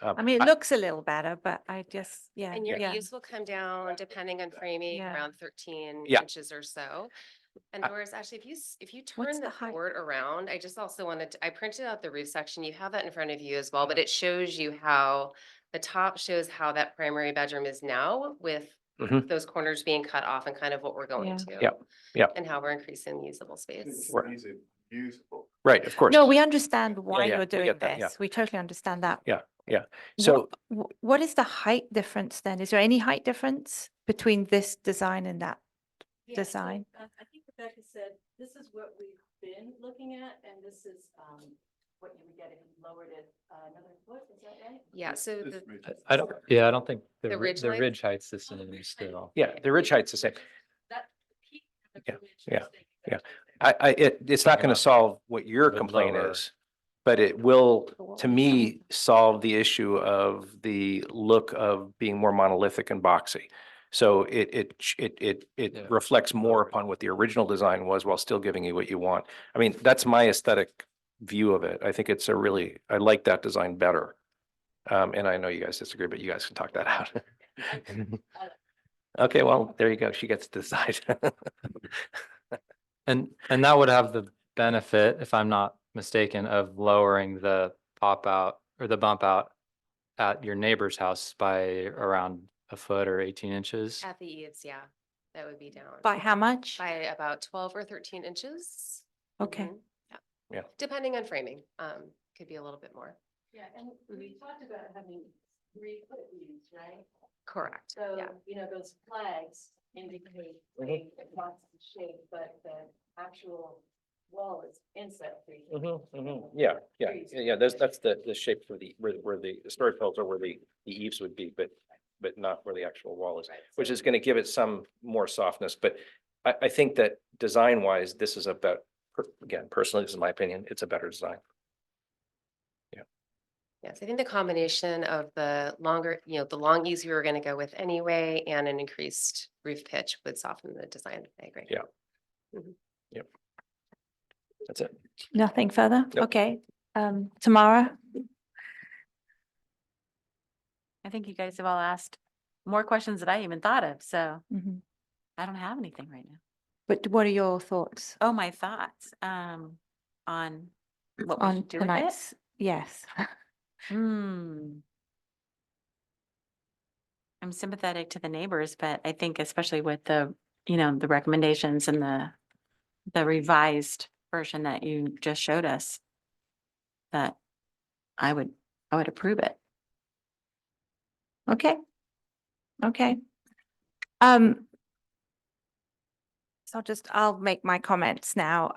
I mean, it looks a little better, but I just, yeah. And your yeah. eaves will come down, depending on framing, Yeah. around 13 Yeah. inches or so. And I- Doris, actually, if you What's turn the the height? board around, I just also I printed out the roof section. You have that in front of you as well, but it shows you how the top shows how that primary bedroom is now with Mhm. those corners being cut off and kind of what we're going Yeah. to. Yep, yep. And how we're increasing the usable space. Right. Easy, usable. Right, of course. No, we understand why yeah, you're we doing get that, yeah. this. We totally understand that. Yeah. So What is the height difference then? Is there any height difference between this design and that design? I think Rebecca said, this is what we've been looking at, and this is, what you would get if you lowered it another foot, is that right? Yeah, so This the, ridge- I don't think The the ridge the line? ridge height's the same still. yeah, the ridge height's the same. That peak of Yeah, the ridge yeah, is thinking yeah. that's It's not going to solve what your Would complaint lower. is, but it will, to me, solve the issue of the look of being more monolithic and boxy. So it Yeah. reflects more upon what the original design was while still giving you what you want. I mean, that's my aesthetic view of it. I think it's I like that design better. And I know you guys disagree, but you guys can talk that out. Okay, well, there you go. She gets to decide. And that would have the benefit, if I'm not mistaken, of lowering the pop out or the bump out at your neighbor's house by around a foot or 18 inches. at the eaves, yeah. that would be down. By how much? By about 12 or 13 inches. Okay. Mhm. Yeah. Yeah. Depending on framing, could be a little bit more. Yeah, and we talked about having 3-foot views, right? Correct. So, Yeah. you know, those flags indicate the constant shape, but the actual wall is inside 3 feet. Yeah, yeah, Trees. yeah, that's the shape for the, where the storage poles are, where the eaves would be, but not where the actual wall is, Right, which so- is gonna give it some more softness, but I think that design wise, this is about, again, personally, this is my opinion, it's a better design. Yes, I think the combination of the longer, the long eaves we were going to go with anyway, and an increased roof pitch would soften the design. I agree. Yeah. Mhm. Yep. That's it. Nothing further? Nope. Okay. Tamara? I think you guys have all asked more questions than I even thought of, so Mhm. I don't have anything right now. But what are your thoughts Oh, my thoughts, on what we on should do with it? tonight's? Yes. I'm sympathetic to the neighbors, but I think especially with the, the recommendations and the revised version that you just showed us, that I would approve it. Okay. Okay. So I'll make my comments now.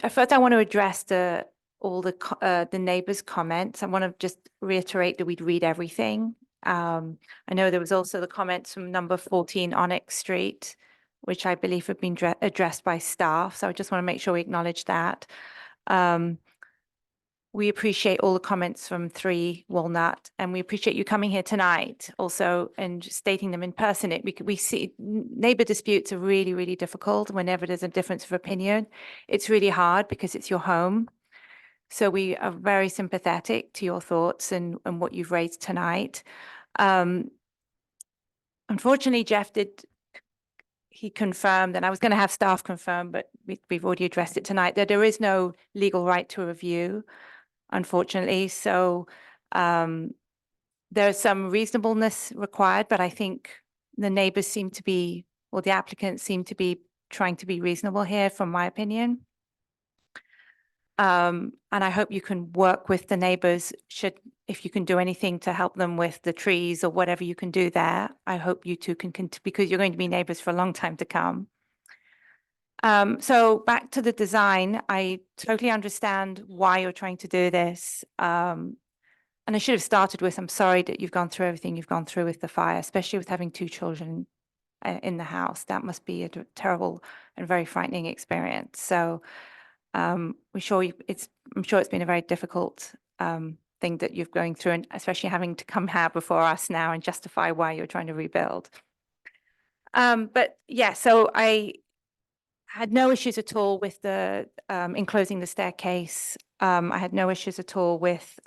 First I want to address all the neighbors' comments. I want to just reiterate that we'd read everything. I know there was also the comments from number 14 Onyx Street, which I believe have been addressed by staff. So I just want to make sure we acknowledge that. We appreciate all the comments from 3 Walnut, and we appreciate you coming here tonight also and stating them in person. We see neighbor disputes are really, really difficult whenever there's a difference of opinion. It's really hard because it's your home. So we are very sympathetic to your thoughts and what you've raised tonight. Unfortunately, Jeff he confirmed, and I was going to have staff confirm, but we've already addressed it tonight, that there is no legal right to review, unfortunately. So there's some reasonableness required, but I think the neighbors seem to be, or the applicants seem to be trying to be reasonable here, from my opinion. And I hope you can work with the neighbors if you can do anything to help them with the trees or whatever you can do there. I hope you two can, because you're going to be neighbors for a long time to come. So back to the design, I totally understand why you're trying to do this. And I should have started with, I'm sorry that you've gone through everything you've gone through with the fire, especially with having 2 children in the house. That must be a terrible and very frightening experience. So I'm sure it's been a very difficult thing that you're going through, and especially having to come here before us now and justify why you're trying to rebuild. But yeah, so I had no issues at all with the enclosing the staircase. I had no issues at all with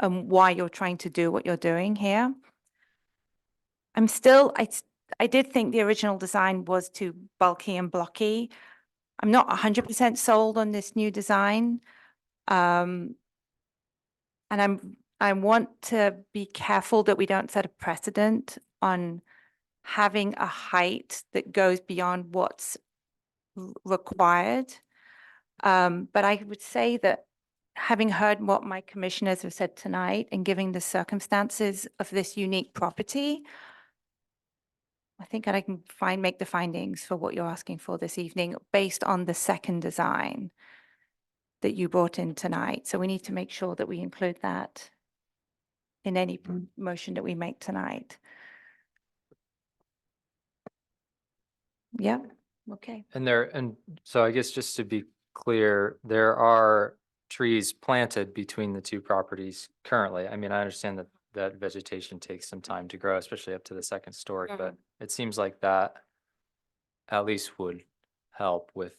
why you're trying to do what you're doing here. I did think the original design was too bulky and blocky. I'm not 100% sold on this new design. And I want to be careful that we don't set a precedent on having a height that goes beyond what's required. But I would say that having heard what my commissioners have said tonight and giving the circumstances of this unique property, I think that I can make the findings for what you're asking for this evening based on the second design that you brought in tonight. So we need to make sure that we include that in any motion that we make tonight. Yeah, okay. And so I guess just to be clear, there are trees planted between the 2 properties currently. I mean, I understand that vegetation takes some time to grow, especially up to the 2nd story, but it seems like that at least would help with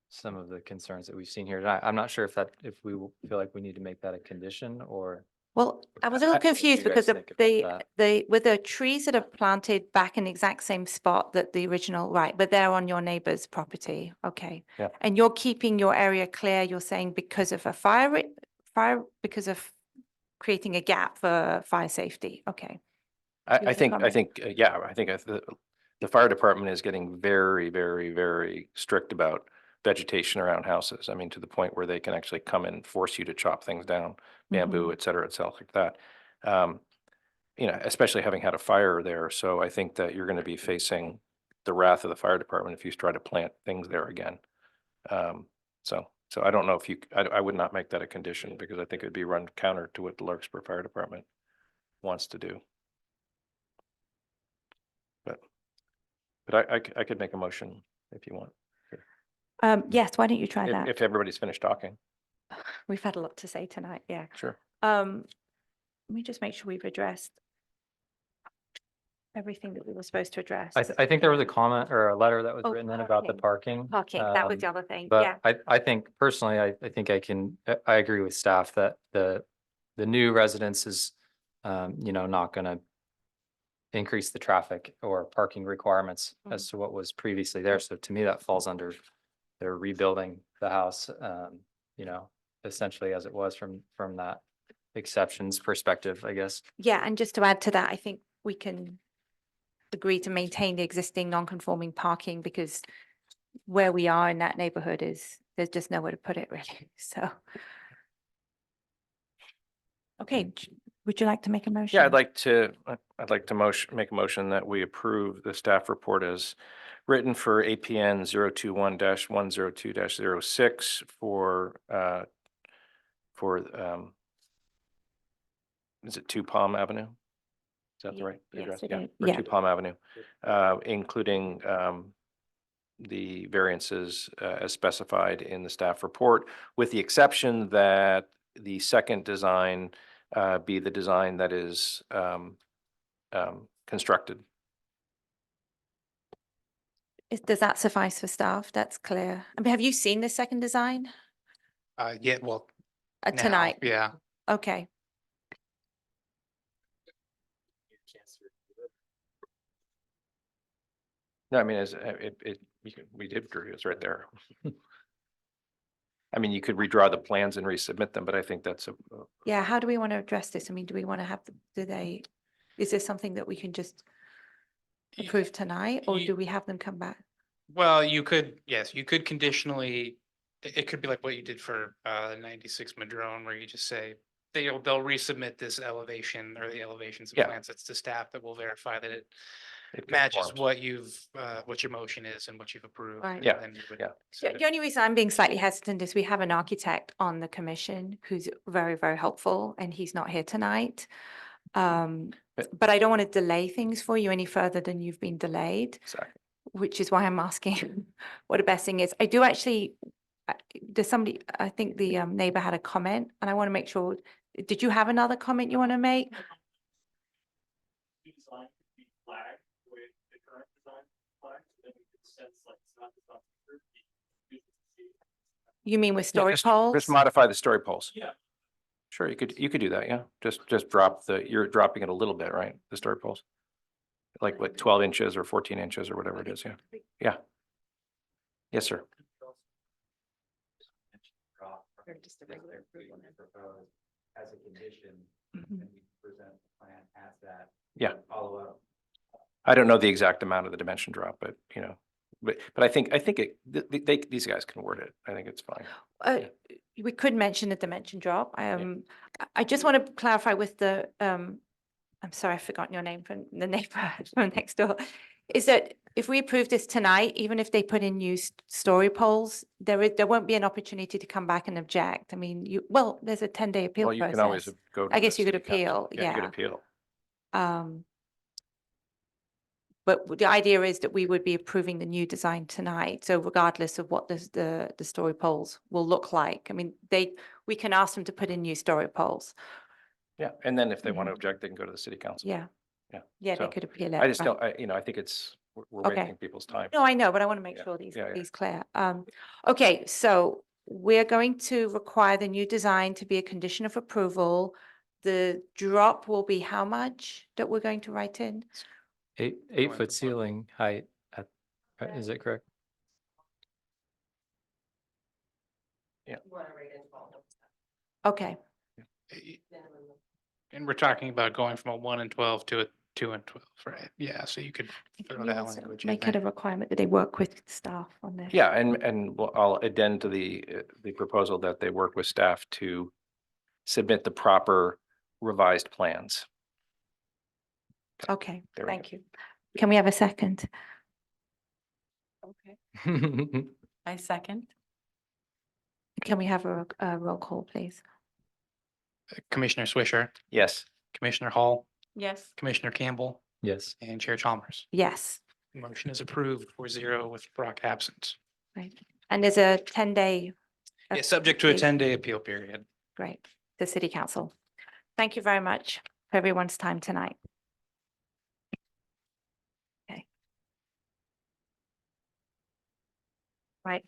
some of the concerns that we've seen here tonight. I'm not sure if we feel like we need to make that a condition or. Well, I was a little what do you confused because guys of think about with the trees that are planted back in the exact same spot that the original, right, but they're on your neighbor's property. Okay. Yeah. And you're keeping your area clear, you're saying because of a fire, because of creating a gap for fire safety. Okay. You I have a think, comment? yeah, I think the fire department is getting very, very, very strict about vegetation around houses. I mean, to the point where they can actually come and force you to chop things down, bamboo, et cetera, like that. You know, especially having had a fire there. So I think that you're going to be facing the wrath of the fire department if you try to plant things there again. So I don't know if I would not make that a condition because I think it'd be run counter to what the Larkspur Fire Department wants to do. But I could make a motion if you want, Yes, why don't you try if that? everybody's finished talking. We've had a lot to say tonight, yeah. Sure. Let me just make sure we've addressed everything that we were supposed to address. I think there was a comment or a letter that was Oh, written in about the parking. Parking, that was the other thing, But yeah. I think personally, I think I agree with staff that the new residence is, you know, not gonna increase the traffic or parking requirements as to what was previously there. So to me, that falls under they're rebuilding the house, you know, essentially as it was from that exceptions perspective, I guess. Yeah, and just to add to that, I think we can agree to maintain the existing non-conforming parking because where we are in that neighborhood there's just nowhere to put it really, so. Okay, would you like to make a motion? Yeah, I'd like to make a motion that we approve the staff report as written for APN 021-102-06 for is it 2 Palm Avenue? Is that the right Yes, address? it Yeah, is. for Yeah. 2 Palm Avenue, including the variances as specified in the staff report, with the exception that the second design be the design that is constructed. Does that suffice for staff? That's clear. I mean, have you seen the second design Yeah, well, now, tonight? yeah. Okay, No, I mean, we did agree, it's right there. I mean, you could redraw the plans and resubmit them, but I think that's yeah, how do we want to address this? I mean, do we want to have, is this something that we can just approve tonight or you- do we have them come back? Well, you could, yes, you could conditionally, it could be like what you did for 96 Madrone, where you just say they'll resubmit this elevation or the elevations and Yeah. plans. It's to staff that will verify that it it matches conforms. what your motion is and what you've approved. Right. and Yeah, then you would yeah. send it. The only reason I'm being slightly hesitant is we have an architect on the commission who's very, very helpful and he's not here tonight. But I don't want to delay things for you any further than you've been delayed, Exactly. which is why I'm asking what the best thing is. I do actually, there's somebody, I think the neighbor had a comment and I want to make sure, did you have another comment you want to make? You mean with Yeah, story poles? Just modify the story poles. Yeah. Sure, you could do that, yeah. Just drop you're dropping it a little bit, right? The story poles. Like what, 12 inches or 14 inches or whatever it is, yeah. Yeah. Yes, sir. Or just a regular approval. As a condition, Mhm. and we present the plan as that. Yeah. Follow up. I don't know the exact amount of the dimension drop, but you know, but I think these guys can word it. I think it's fine. We could mention the dimension drop. I just want to clarify with the, I'm sorry, I've forgotten your name from the neighbor from next door. Is that if we approve this tonight, even if they put in new story poles, there won't be an opportunity to come back and object. I mean, there's a 10-day appeal Well, you can always process. go. To I the guess you could city council. appeal, Yeah, you could yeah. appeal. But the idea is that we would be approving the new design tonight. So regardless of what the story poles will look like, I mean, we can ask them to put in new story poles. Yeah, and then if they want to object, they can go to the city council. Yeah. Yeah. Yeah, they So, could appeal it. I just right. don't, I think we're Okay. wasting people's time. No, I know, but I want to make Yeah, sure these, yeah, yeah. these clear. Okay, so we're going to require the new design to be a condition of approval. The drop will be how much that we're going to write in? 8-foot ceiling height is it correct? Okay, And we're talking about going from a 1 and 12 to a 2 and 12, right? Yeah, so you could throw Can you that also language in make it a there. requirement that they work with staff on this? Yeah, and I'll addend to the proposal that they work with staff to submit the proper revised plans. Okay, There we go. thank you. Can we have a second? Okay, I second. Can we have a roll call, please? Commissioner Swisher, Yes. Commissioner Hall, Yes. Commissioner Campbell, Yes. and Chair Chalmers. Yes, Motion is approved 4-0 with Brock absent. right. And there's a 10-day. Yeah, subject to a appeal. 10-day appeal period. Great, the city council. Thank you very much for everyone's time tonight. Okay. Right.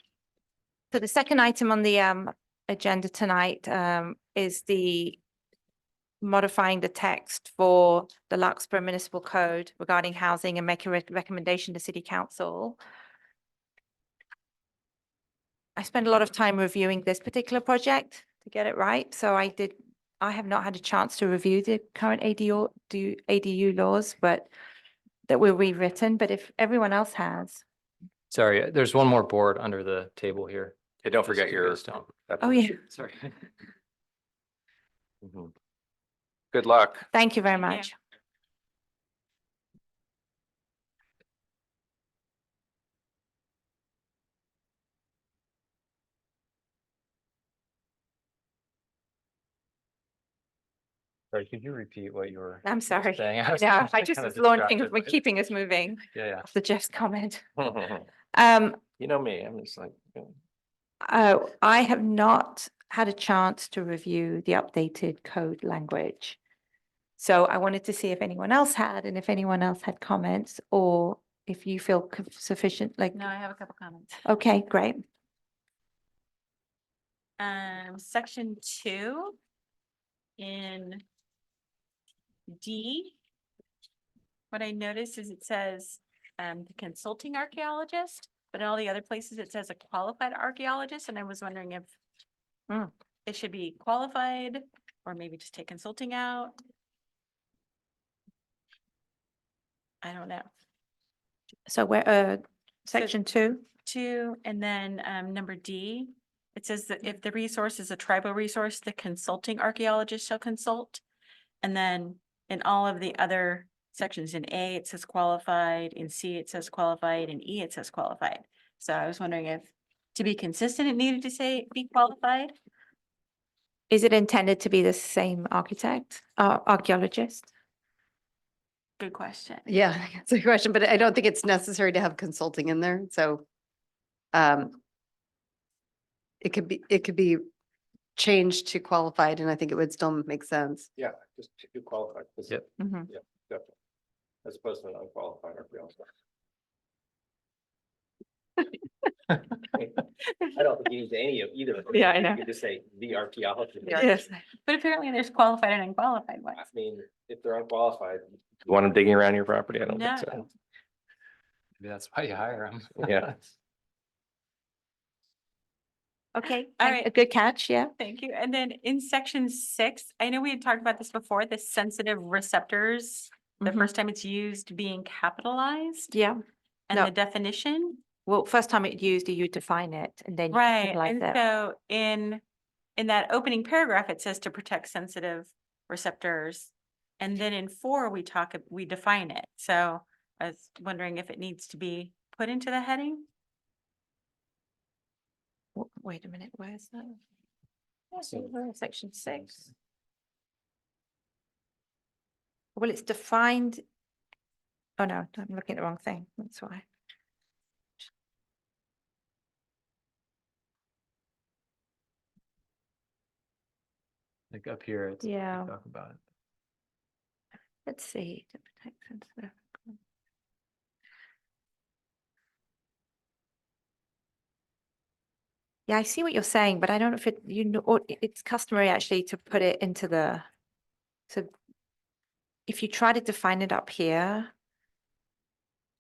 So the second item on the agenda tonight is the modifying the text for the Larkspur Municipal Code regarding housing and make a recommendation to city council. I spent a lot of time reviewing this particular project to get it right. So I have not had a chance to review the current ADU laws, but that were rewritten, but if everyone else has. Sorry, there's one more board under the table here. Yeah, don't Just forget in your. case don't- Oh, yeah. Sorry. Mhm. Good luck. Thank you very Thank you. much. Sorry, could you repeat what you were I'm sorry. saying? No, was I just kinda was launching, distracted we're by it. keeping us moving Yeah, yeah. after Jeff's comment. You know me, I'm just like. I have not had a chance to review the updated code language. So I wanted to see if anyone else had, and if anyone else had comments, or if you feel sufficient, like, No, I have a couple comments. okay, great. Section 2 in D. What I noticed is it says the consulting archaeologist, but in all the other places it says a qualified archaeologist, and I was wondering if it should be qualified or maybe just take consulting out. I don't know. So we're, section 2, 2, and then number D, it says that if the resource is a tribal resource, the consulting archaeologist shall consult. And then in all of the other sections, in A, it says qualified, in C, it says qualified, in E, it says qualified. So I was wondering if, to be consistent, it needed to say be qualified. is it intended to be the same architect, archaeologist? Good question. Yeah, it's a question, but I don't think it's necessary to have consulting in there, so. It could be changed to qualified, and I think it would still make sense. Yeah, just do qualified. Yep. Mhm. Yeah, definitely. As opposed to an unqualified archaeologist. I don't think you need any of either. of them. Yeah, I know. You could just say the archaeologist. Yes. But apparently there's qualified and unqualified ones. I mean, if they're unqualified, You want them digging around your property? I don't think No. so. Maybe that's why you hire them. Yeah. Okay, All a right. good catch, yeah. Thank you. And then in section 6, I know we had talked about this before, the sensitive receptors, the Mhm. first time it's used being capitalized Yeah, and no. the definition. well, first time it used, you define it, and then you Right, capitalize and it. so in that opening paragraph, it says to protect sensitive receptors. And then in 4, we define it. So I was wondering if it needs to be put into the heading. Wait a minute, where's that? So- We're in section 6. Well, it's defined. Oh, no, I'm looking at the wrong thing. That's why. Like up here, it's. we Yeah. Talk about it. Let's see. To protect sensitive. Yeah, I see what you're saying, but I don't know if or it's customary actually to put it into so if you try to define it up here,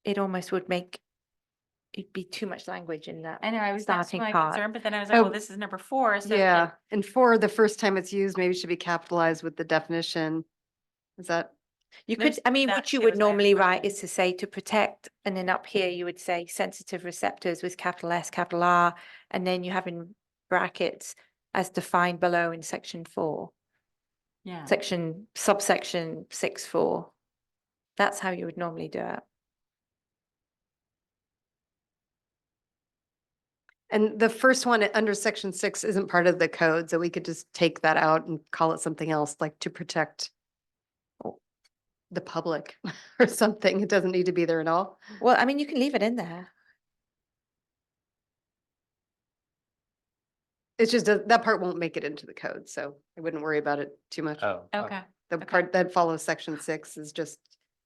it almost would make it'd be too much language in that. I know, I was that's starting my part. concern, but then I was like, Oh, well, this is number 4. So Yeah, and 4, the first time it's used, maybe should be capitalized with the definition. Is that, You There's could, I mean, that what you too, would as I normally write understand. is to say to protect, and then up here you would say sensitive receptors with capital S, capital R, and then you have in brackets as defined below in section 4, Yeah. subsection 6.4. That's how you would normally do it. and the first one under section 6 isn't part of the code, so we could just take that out and call it something else, like to protect the public or something. It doesn't need to be there at all. Well, I mean, you can leave it in there. It's just that part won't make it into the code, so I wouldn't worry about it too much. Oh. Okay. The okay. part that follows section 6 is just.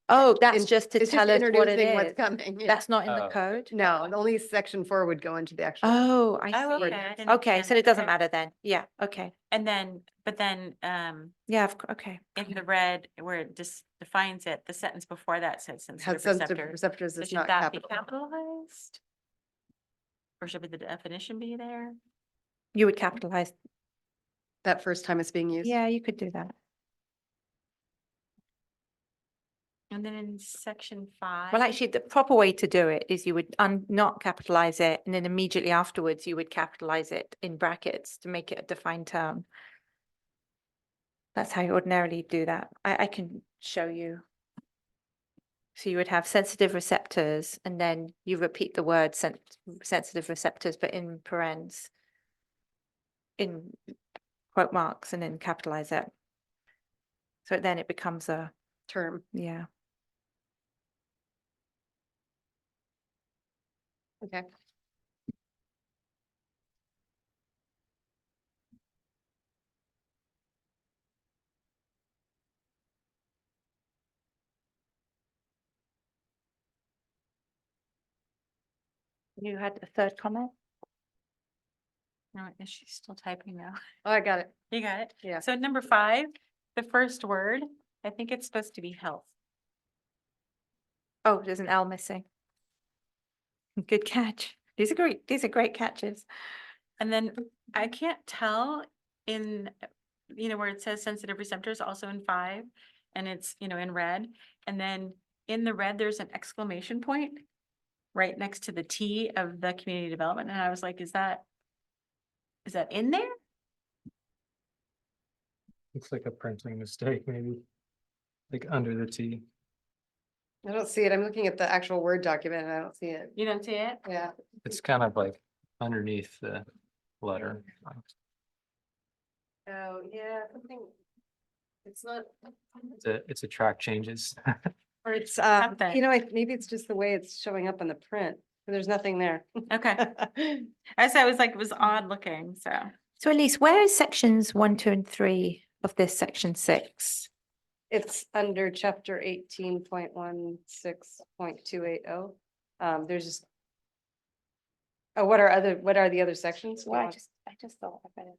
Oh, that's in- just to it's tell us what it introducing what's is. coming. yeah. That's not in the Oh. code? No, only section 4 would go into the actual. Oh, I Oh, see. okay. I didn't Okay, so understand. it doesn't Okay. matter then. Yeah, okay. And then, but then, Yeah, okay. in the red where it just defines it, the sentence before that says Has sensitive sensitive receptor. receptors So is should not that be capital. capitalized? Or should the definition be there? You would capitalize. That first time it's being used. Yeah, you could do that. And then in section 5. Well, actually, the proper way to do it is you would not capitalize it, and then immediately afterwards you would capitalize it in brackets to make it a defined term. That's how you ordinarily do that. I can show you. So you would have sensitive receptors, and then you repeat the word sensitive receptors, but in parens, in quote marks, and then capitalize it. So then it becomes a, Term. yeah. Okay. You had a third comment? No, is she still typing now? Oh, I got it. You got it? Yeah. So number 5, the first word, I think it's supposed to be health. Oh, there's an L missing. Good catch. These are great catches. And then I can't tell in, where it says sensitive receptors also in 5, and it's, in red. And then in the red, there's an exclamation point right next to the T of the community development. And I was like, is that in there? Looks like a printing mistake, maybe. Like under the T. I don't see it. I'm looking at the actual Word document and I don't see it. You don't see it? Yeah. It's kind of like underneath the letter. Oh, yeah, something. It's not. It's a track changes. Or it's, Something. maybe it's just the way it's showing up on the print. There's nothing there. Okay. I said, it was odd looking, so. So Elise, where is sections 1, 2, and 3 of this section 6? It's under chapter 18.16.280. There's just. Oh, what are the other sections? Well, I just thought I better.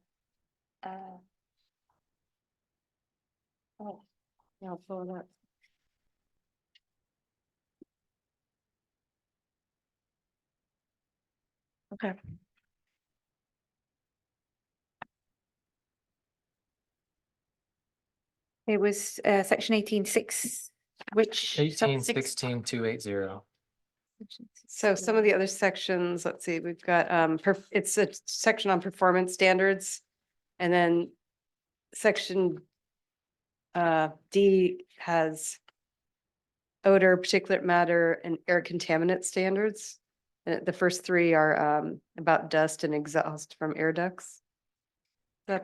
Oh, Yeah, I'll pull it up. okay. It was section 18.6, which? 1816.280. So some of the other sections, let's see, we've got, it's a section on performance standards. And then section D has odor, particulate matter, and air contaminant standards. And the first 3 are about dust and exhaust from air ducts. Am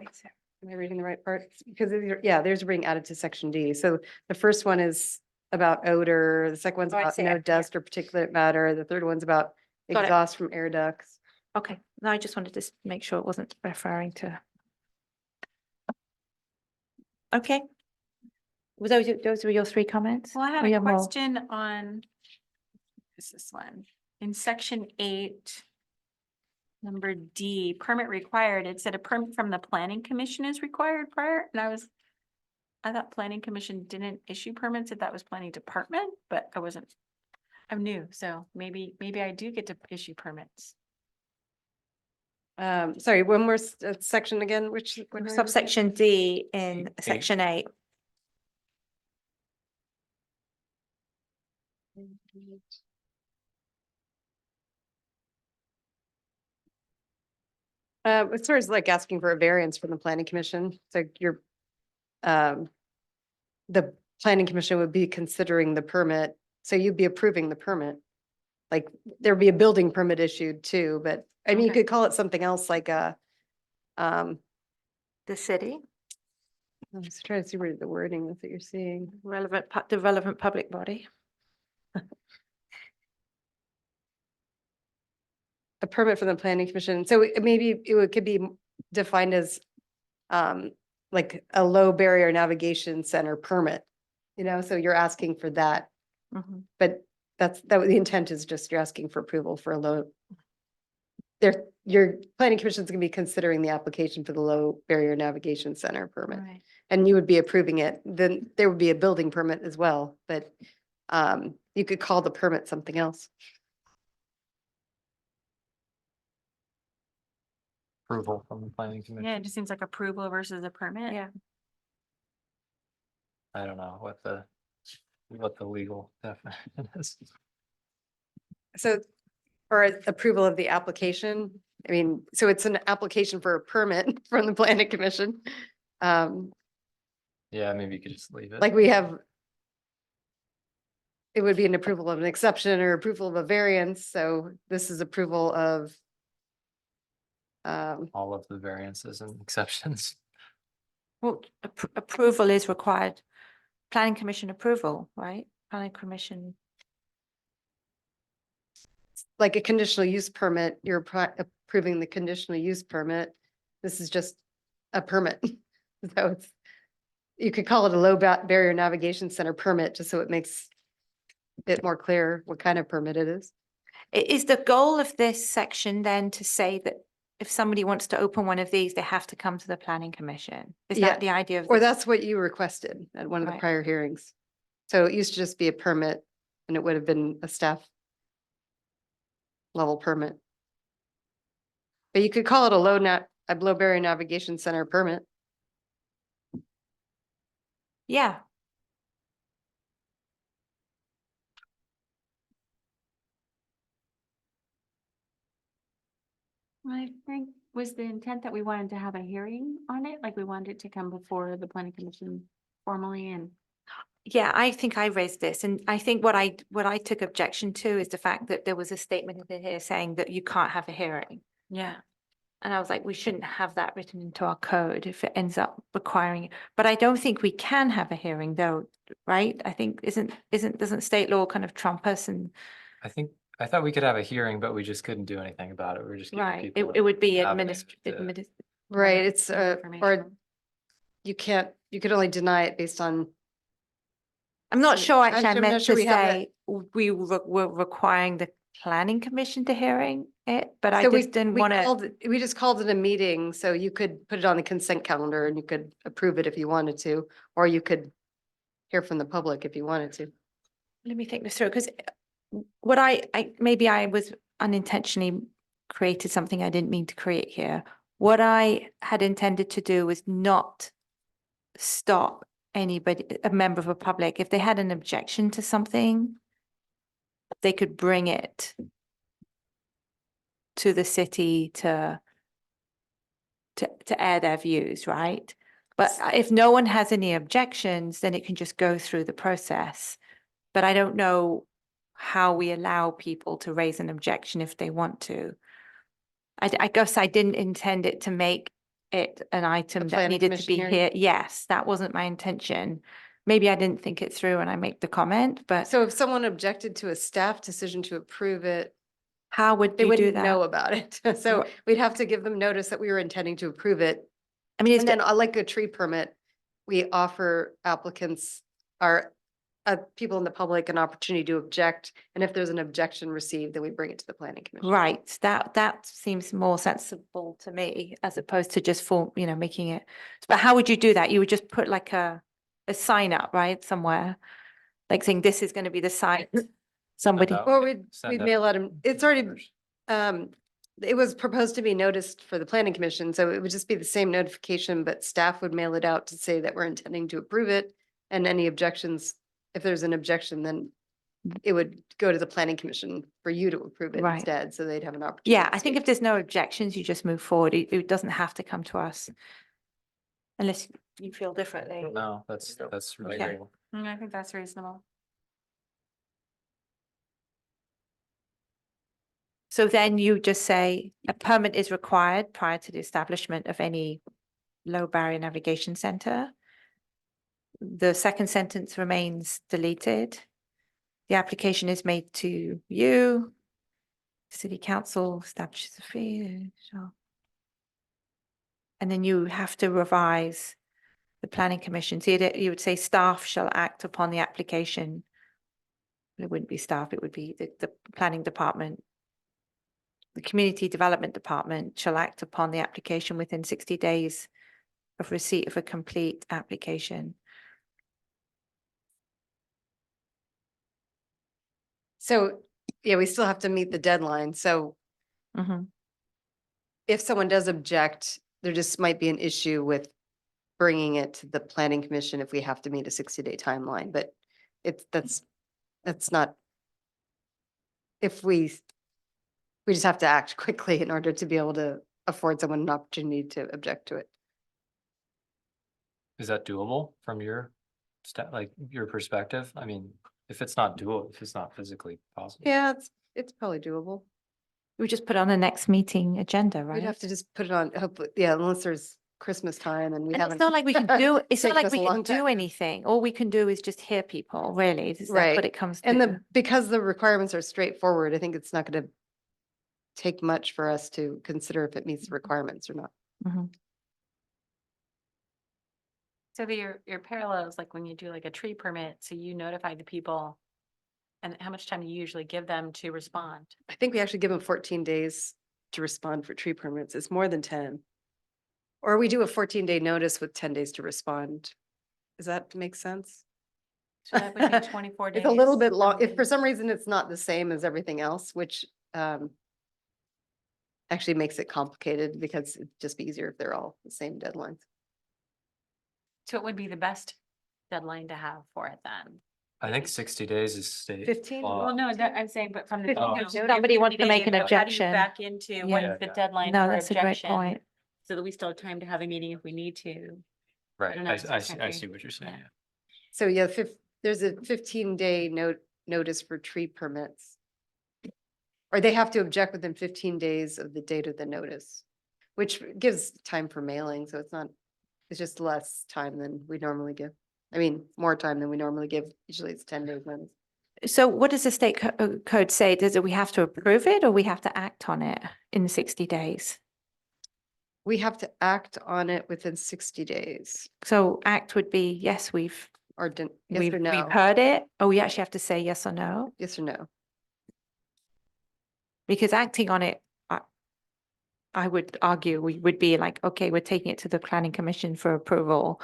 I reading the right part? Because there's being added to section D. So the first one is about odor, the second one's Oh, I about see no it, yeah. dust or particulate matter, the third one's about Got it. exhaust from air ducts. Okay, no, I just wanted to make sure it wasn't referring to. Okay. Was those were your 3 comments? Well, I Or had you a have more? question on. This one, in section 8. Number D, permit required, it said a permit from the planning commission is required prior, and I thought planning commission didn't issue permits, if that was planning department, but I'm new, so maybe I do get to issue permits. Sorry, one more section again, which? Subsection D in section 8. As far as like asking for a variance from the planning commission, so you're, um, the planning commission would be considering the permit, so you'd be approving the permit. Like, there'd be a building permit issued too, but I mean, you Okay. could call it something else like a, The city, I'm just trying to see where the wording is that you're seeing. the relevant public body. A permit from the planning commission, so maybe could be defined as, like a low barrier navigation center permit. So you're asking for that, Mhm. but the intent is just you're asking for approval for a low. Your planning commission is gonna be considering the application for the low barrier navigation center permit. Right. And you would be approving it, then there would be a building permit as well, but you could call the permit something else. Approval from the planning Yeah, commission. it just seems like approval versus a permit. Yeah. I don't know what the legal definition is. So, or approval of the application, I mean, so it's an application for a permit from the planning commission. Yeah, maybe you could just leave it. Like we have. It would be an approval of an exception or approval of a variance, so this is approval of. All of the variances and exceptions. Well, approval is required. Planning commission approval, right? Planning commission. Like a conditional use permit, you're approving the conditional use permit. This is just a permit. So it's, you could call it a low barrier navigation center permit, just so it makes it more clear what kind of permit it is. Is the goal of this section then to say that if somebody wants to open one of these, they have to come to the planning commission? Is Yeah, that the idea of Or this? that's what you requested at one of the Right. prior hearings. So it used to just be a permit and it would have been a staff level permit. But you could call it a low barrier navigation center permit. Yeah, I think was the intent that we wanted to have a hearing on it, like we wanted it to come before the planning commission formally and. yeah, I think I raised this, and I think what I took objection to is the fact that there was a statement in here saying that you can't have a hearing. Yeah. And I was like, we shouldn't have that written into our code if it ends up requiring, but I don't think we can have a hearing though, right? I think doesn't state law kind of trump us and, I thought we could have a hearing, but we just couldn't do anything about it. We were just giving right, people it would be avenue administrative. to- Right, it's, or information. you could only deny it based on, I'm not So sure I'm actually, I not meant sure to we have that- say were requiring the planning commission to hearing it, but I so we, just didn't we want to. called we just called it a meeting, so you could put it on the consent calendar and you could approve it if you wanted to, or you could hear from the public if you wanted to. Let me think this through, because what maybe I was unintentionally created something I didn't mean to create here. What I had intended to do was not stop anybody, a member of the public, if they had an objection to something, they could bring it to the city to air their views, right? But if no one has any objections, then it can just go through the process. But I don't know how we allow people to raise an objection if they want to. I guess I didn't intend it to make it an item that planning needed to commission be hearing? here. Yes, that wasn't my intention. Maybe I didn't think it through and I make the comment, but So if someone objected to a staff decision to approve it, how would they you do wouldn't know that? about it. So Right. we'd have to give them notice that we were intending to approve it. I mean, And then like a tree permit, we offer applicants people in the public an opportunity to object. And if there's an objection received, then we bring it to the planning commission. right, that seems more sensible to me as opposed to just making it. But how would you do that? You would just put like a sign up, right, somewhere, like saying this is going to be the site. Somebody, out. Or Okay, send we'd out mail out, it's already, letters. it was proposed to be noticed for the planning commission, so it would just be the same notification, but staff would mail it out to say that we're intending to approve it. And any objections, if there's an objection, then it would go to the planning commission for you to approve it Right. instead, so they'd have an opportunity. Yeah, to I think speak. if there's no objections, you just move forward. It doesn't have to come to us. Unless you feel differently. No, that's really Okay. great. I think that's reasonable. So then you just say a permit is required prior to the establishment of any low barrier navigation center. The second sentence remains deleted. The application is made to you. City council establishes a fee. Sure. And then you have to revise the planning commission. So you would say staff shall act upon the application. It wouldn't be staff, it would be the planning department. The community development department shall act upon the application within 60 days of receipt of a complete application. So, yeah, we still have to meet the deadline. So Mhm. if someone does object, there just might be an issue with bringing it to the planning commission if we have to meet a 60-day timeline, but that's not. If we just have to act quickly in order to be able to afford someone an opportunity to object to it. Is that doable from your like your perspective? I mean, if it's not doable, if it's not physically possible. Yeah, it's probably doable. We just put on the next meeting agenda, right? We'd have to just put it on, hopefully, yeah, unless there's Christmas time and we And haven't. it's not like we can do, it's not taken like us we a can long time. do anything. All we can do is just hear people, really. That's Right. what it comes to. And because the requirements are straightforward, I think it's not gonna take much for us to consider if it meets the requirements or not. Mhm. So your parallels, like when you do like a tree permit, so you notify the people. And how much time do you usually give them to respond? I think we actually give them 14 days to respond for tree permits. It's more than 10. Or we do a 14-day notice with 10 days to respond. Does that make sense? So that would be 24 days. It's a little bit from long. If the- for some reason it's not the same as everything else, which actually makes it complicated because it'd just be easier if they're all the same deadlines. So it would be the best deadline to have for it then. I think 60 days is state 15? law. Well, no, I'm saying, but from the. Fifteen Oh. days no, notice. Somebody wants to make an how do you objection. Back into Yeah. what's the deadline No, for that's a great objection, point. so that we still have time to have a meeting if we need to. Right, don't know, I, it's I just see, I country. see what you're saying. Yeah. Yeah. So yeah, there's a 15-day notice for tree permits. Or they have to object within 15 days of the date of the notice, which gives time for mailing, so it's just less time than we normally give. I mean, more time than we normally give. Usually it's 10 days notice. So what does the state code say? Does it, we have to approve it or we have to act on it in 60 days? We have to act on it within 60 days So act would be, yes, we've yes or no? we've heard it. Oh, we actually have to say yes or no, Yes or no? because acting on it, I would argue we would be like, okay, we're taking it to the planning commission for approval.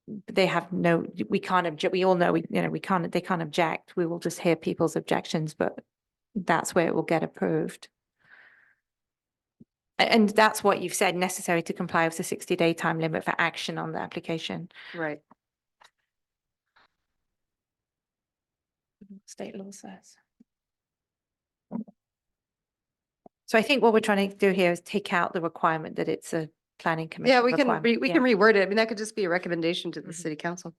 But they have no, we can't object. We all know, we can't, they can't object. We will just hear people's objections, but that's where it will get approved. And that's what you've said, necessary to comply with the 60-day time limit for action on the application. Right. State law says. So I think what we're trying to do here is take out the requirement that it's a planning commission. Yeah, we can requirement. we Yeah. can reword it. I mean, that could just be a recommendation to the Mhm. city council.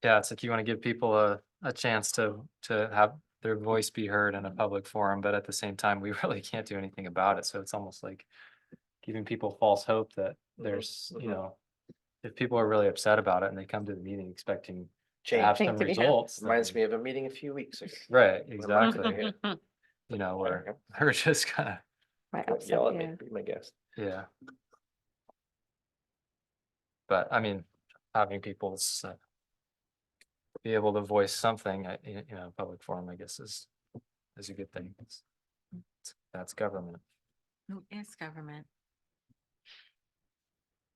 Yeah, it's like you want to give people a chance to have their voice be heard in a public forum, but at the same time, we really can't do anything about it. So it's almost like giving people false hope that there's, you know, if people are really upset about it and they come to the meeting expecting to have Change some to be had. results. Reminds then- me of a meeting a few weeks ago. Right, Remember exactly. that? You know, where we're just kind of, Right, Don't Yell at upset, me, yeah. be my guest. yeah. But I mean, having people be able to voice something, you know, public forum, I guess is a good thing. That's government. Who is government?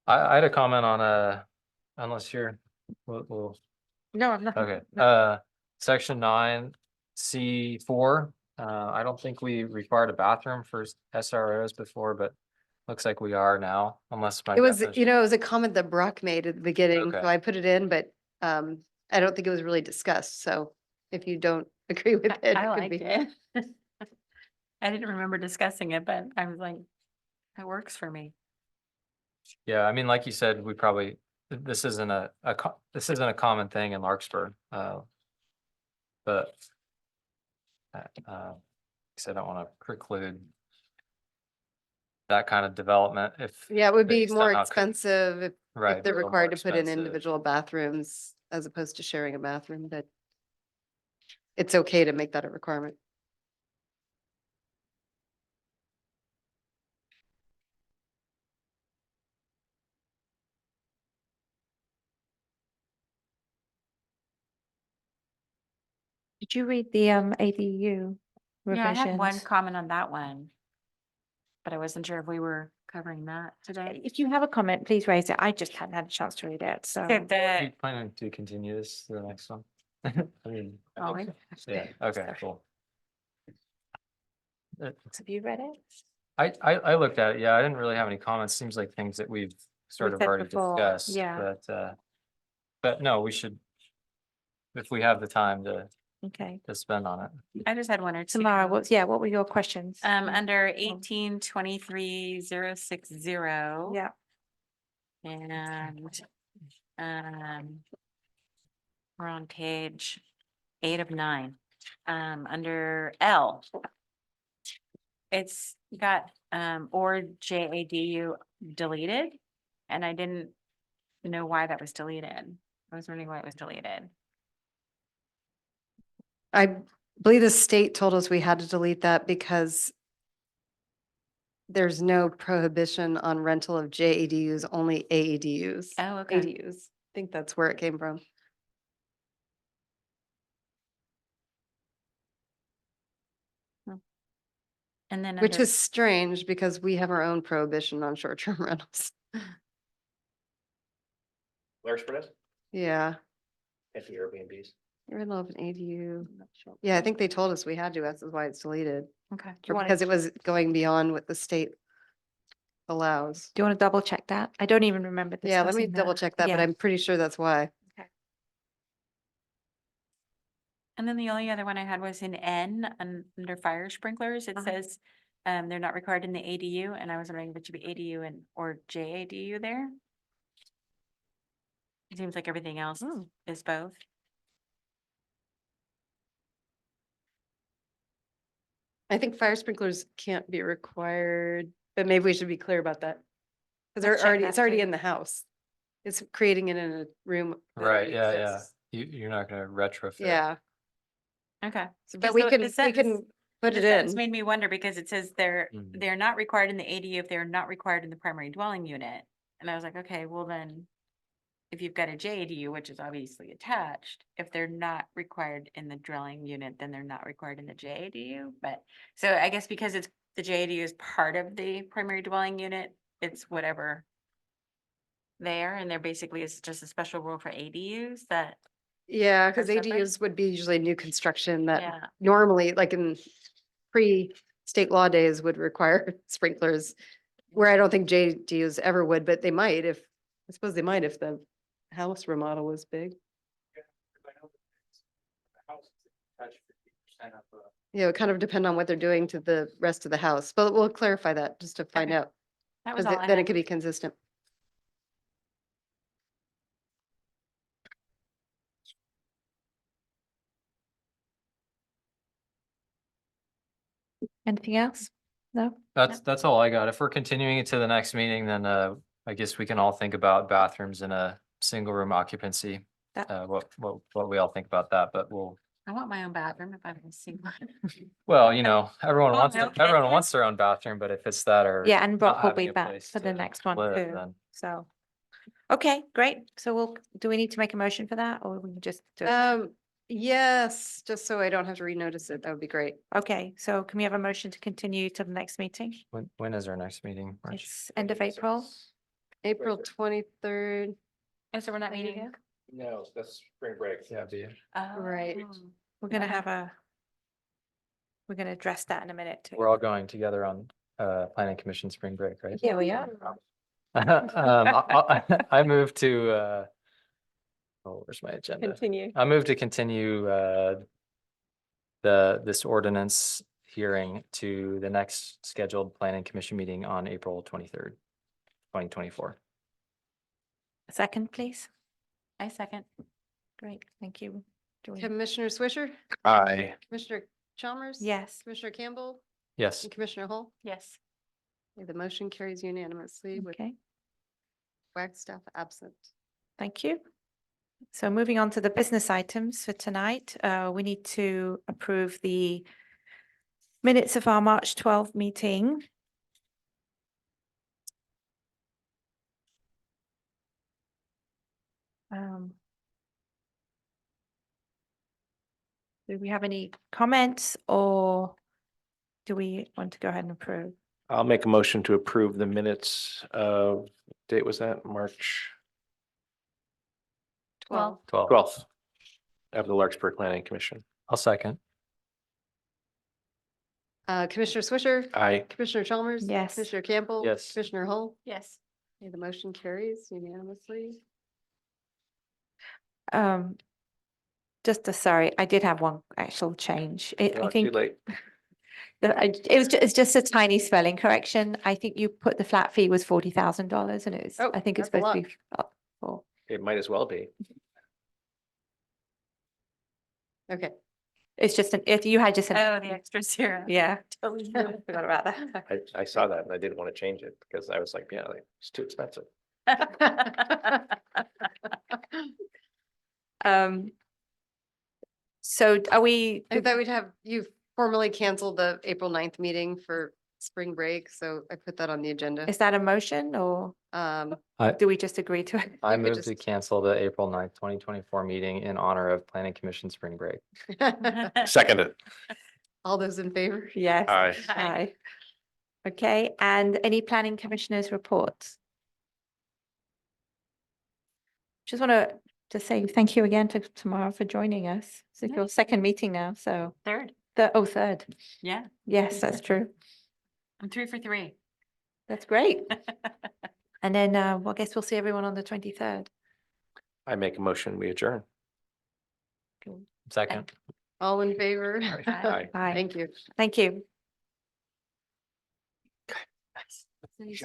I had a comment on unless you're, we'll No, I'm not. okay, section 9C4. I don't think we required a bathroom for SROs before, but looks like we are now, unless my It was, definition- it was a comment that Brock made at the beginning, so Okay. I put it in, but I don't think it was really discussed, so if you don't agree with it. I it could liked be- it. I didn't remember discussing it, but I was like, it works for me. Yeah, I mean, like you said, we probably, this isn't this isn't a common thing in Larkspur. But I don't want to preclude that kind of development if. Yeah, it would be based on more how expensive if Right. they're a little more required to put in expensive. individual bathrooms as opposed to sharing a bathroom, but it's okay to make that a requirement. Did you read the ADU Yeah, I had one revisions? comment on that one. But I wasn't sure if we were covering that today. If you have a comment, please raise it. I just hadn't had a chance to read it, so. So Are the, you planning to continue this to the next one? I mean, oh, wait. yeah, okay, cool. Have you read it? I looked at it, yeah, I didn't really have any comments, seems like things that we've sort of said already before, discussed, yeah. but no, we should, if we have the time Okay. to spend on it. I just had one or two. Tamara, what were your questions? Under 1823-060. Yeah, And we're on page 8 of 9. Under L. It's got or JADU deleted, and I didn't know why that was deleted. I was wondering why it was deleted. I believe the state told us we had to delete that because there's no prohibition on rental of JADUs, only AEDUs. Oh, okay. ADUs. I think that's where it came from. And then Which under- is strange because we have our own prohibition on short-term rentals. Larkspur does? Yeah, At the Airbnbs. rental of an ADU. Yeah, I think they told us we had to, that's why it's deleted. okay. Do Or you want because to, it was going beyond what the state allows. do you want to double check that? I don't even remember. Yeah, let me discussing double check that, but Yeah. I'm pretty sure that's why. And then the only other one I had was in N under fire sprinklers. It says they're not required in the ADU, and I was wondering if it should be ADU and or JADU there. It seems like everything else is both. I think fire sprinklers can't be required, but maybe we should be clear about that. Because Let's check it's that already too. in the house. It's creating it in a room. that Right, already yeah, yeah, exists. you're not gonna retrofit. Yeah, Okay. but we can put it It's in. made me wonder because it says they're Mhm. not required in the ADU if they're not required in the primary dwelling unit. And I was like, okay, well then, if you've got a JADU, which is obviously attached, if they're not required in the dwelling unit, then they're not required in the JADU. But so I guess because it's the JADU is part of the primary dwelling unit, it's whatever there, and there basically is just a special rule for ADUs that. Yeah, because separate? ADUs would be usually new construction that Yeah. normally, like in pre-state law days, would require sprinklers. Where I don't think JDUs ever would, but they might I suppose they might if the house remodel was big. Yeah, it would kind of depend on what they're doing to the rest of the house, but we'll clarify that just to find Okay. out. That was Because all I then it had. could be consistent. Anything else? No? That's all I got. If we're continuing it to the next meeting, then I guess we can all think about bathrooms in a single room occupancy. That- What we all think about that, but we'll, I want my own bathroom if I can see one. well, everyone Oh, wants, okay. everyone wants their own bathroom, but if it's that or. Yeah, and Brock not will having be a back place for the to next one live, too, then- so. Okay, great. So do we need to make a motion for that or we can just do it? Yes, just so I don't have to renotice it, that would be great. Okay, so can we have a motion to continue to the next meeting? When is our next meeting? March? It's end of April. April 23rd. And so we're not Are you meeting? here? No, that's spring break. Yeah, be it. Right. Oh. We're gonna Okay. we're gonna address that in a minute too. We're all going together on planning commission spring break, right? Here we are. I move to, oh, where's my agenda? Continue. I move to continue, this ordinance hearing to the next scheduled planning commission meeting on April 23rd, 2024. Second, please. I second. Great, thank you. Joy. Commissioner Swisher, Aye. Commissioner Chalmers. Yes, Commissioner Campbell Yes. and Commissioner Hull. Yes. Okay, the motion carries unanimously with okay, Wagstaff absent. thank you. So moving on to the business items for tonight, we need to approve the minutes of our March 12th meeting. Do we have any comments or do we want to go ahead and approve? I'll make a motion to approve the minutes of, date was that, March 12. 12th of the Larkspur Planning Commission. I'll second. Commissioner Swisher. Aye. Commissioner Chalmers. Yes. Commissioner Campbell. Yes. Commissioner Hull. Yes. Okay, the motion carries unanimously. Just sorry, I did have one actual change. I Not too think late. it's just a tiny spelling correction. I think you put the flat fee was $40,000 and it was, Oh, I think it's that's a supposed to lot. be up for. It might as well be. Okay. It's just if you had just an, Oh, the extra zero. yeah, Totally. forgot about that. I saw that and I didn't want to change it because I was like, yeah, like, it's too expensive. So are we, I thought we'd have you formally cancel the April 9th meeting for spring break, so I put that on the agenda. is that a motion or do we just agree to it? I could move to just- cancel the April 9th, 2024 meeting in honor of planning commission spring break. Seconded. All those in favor? Yes. Aye. Aye. Okay, and any planning commissioners reports? Just want to say thank you again to Tamara for joining us. It's Yeah. your second meeting now, so Third. third. Yeah, Yes, that's true. I'm 3 for 3. That's great. And then well, I guess we'll see everyone on the 23rd. I make a motion, we adjourn. Second. All in favor? Aye. Bye. Thank you. Thank you. Nice.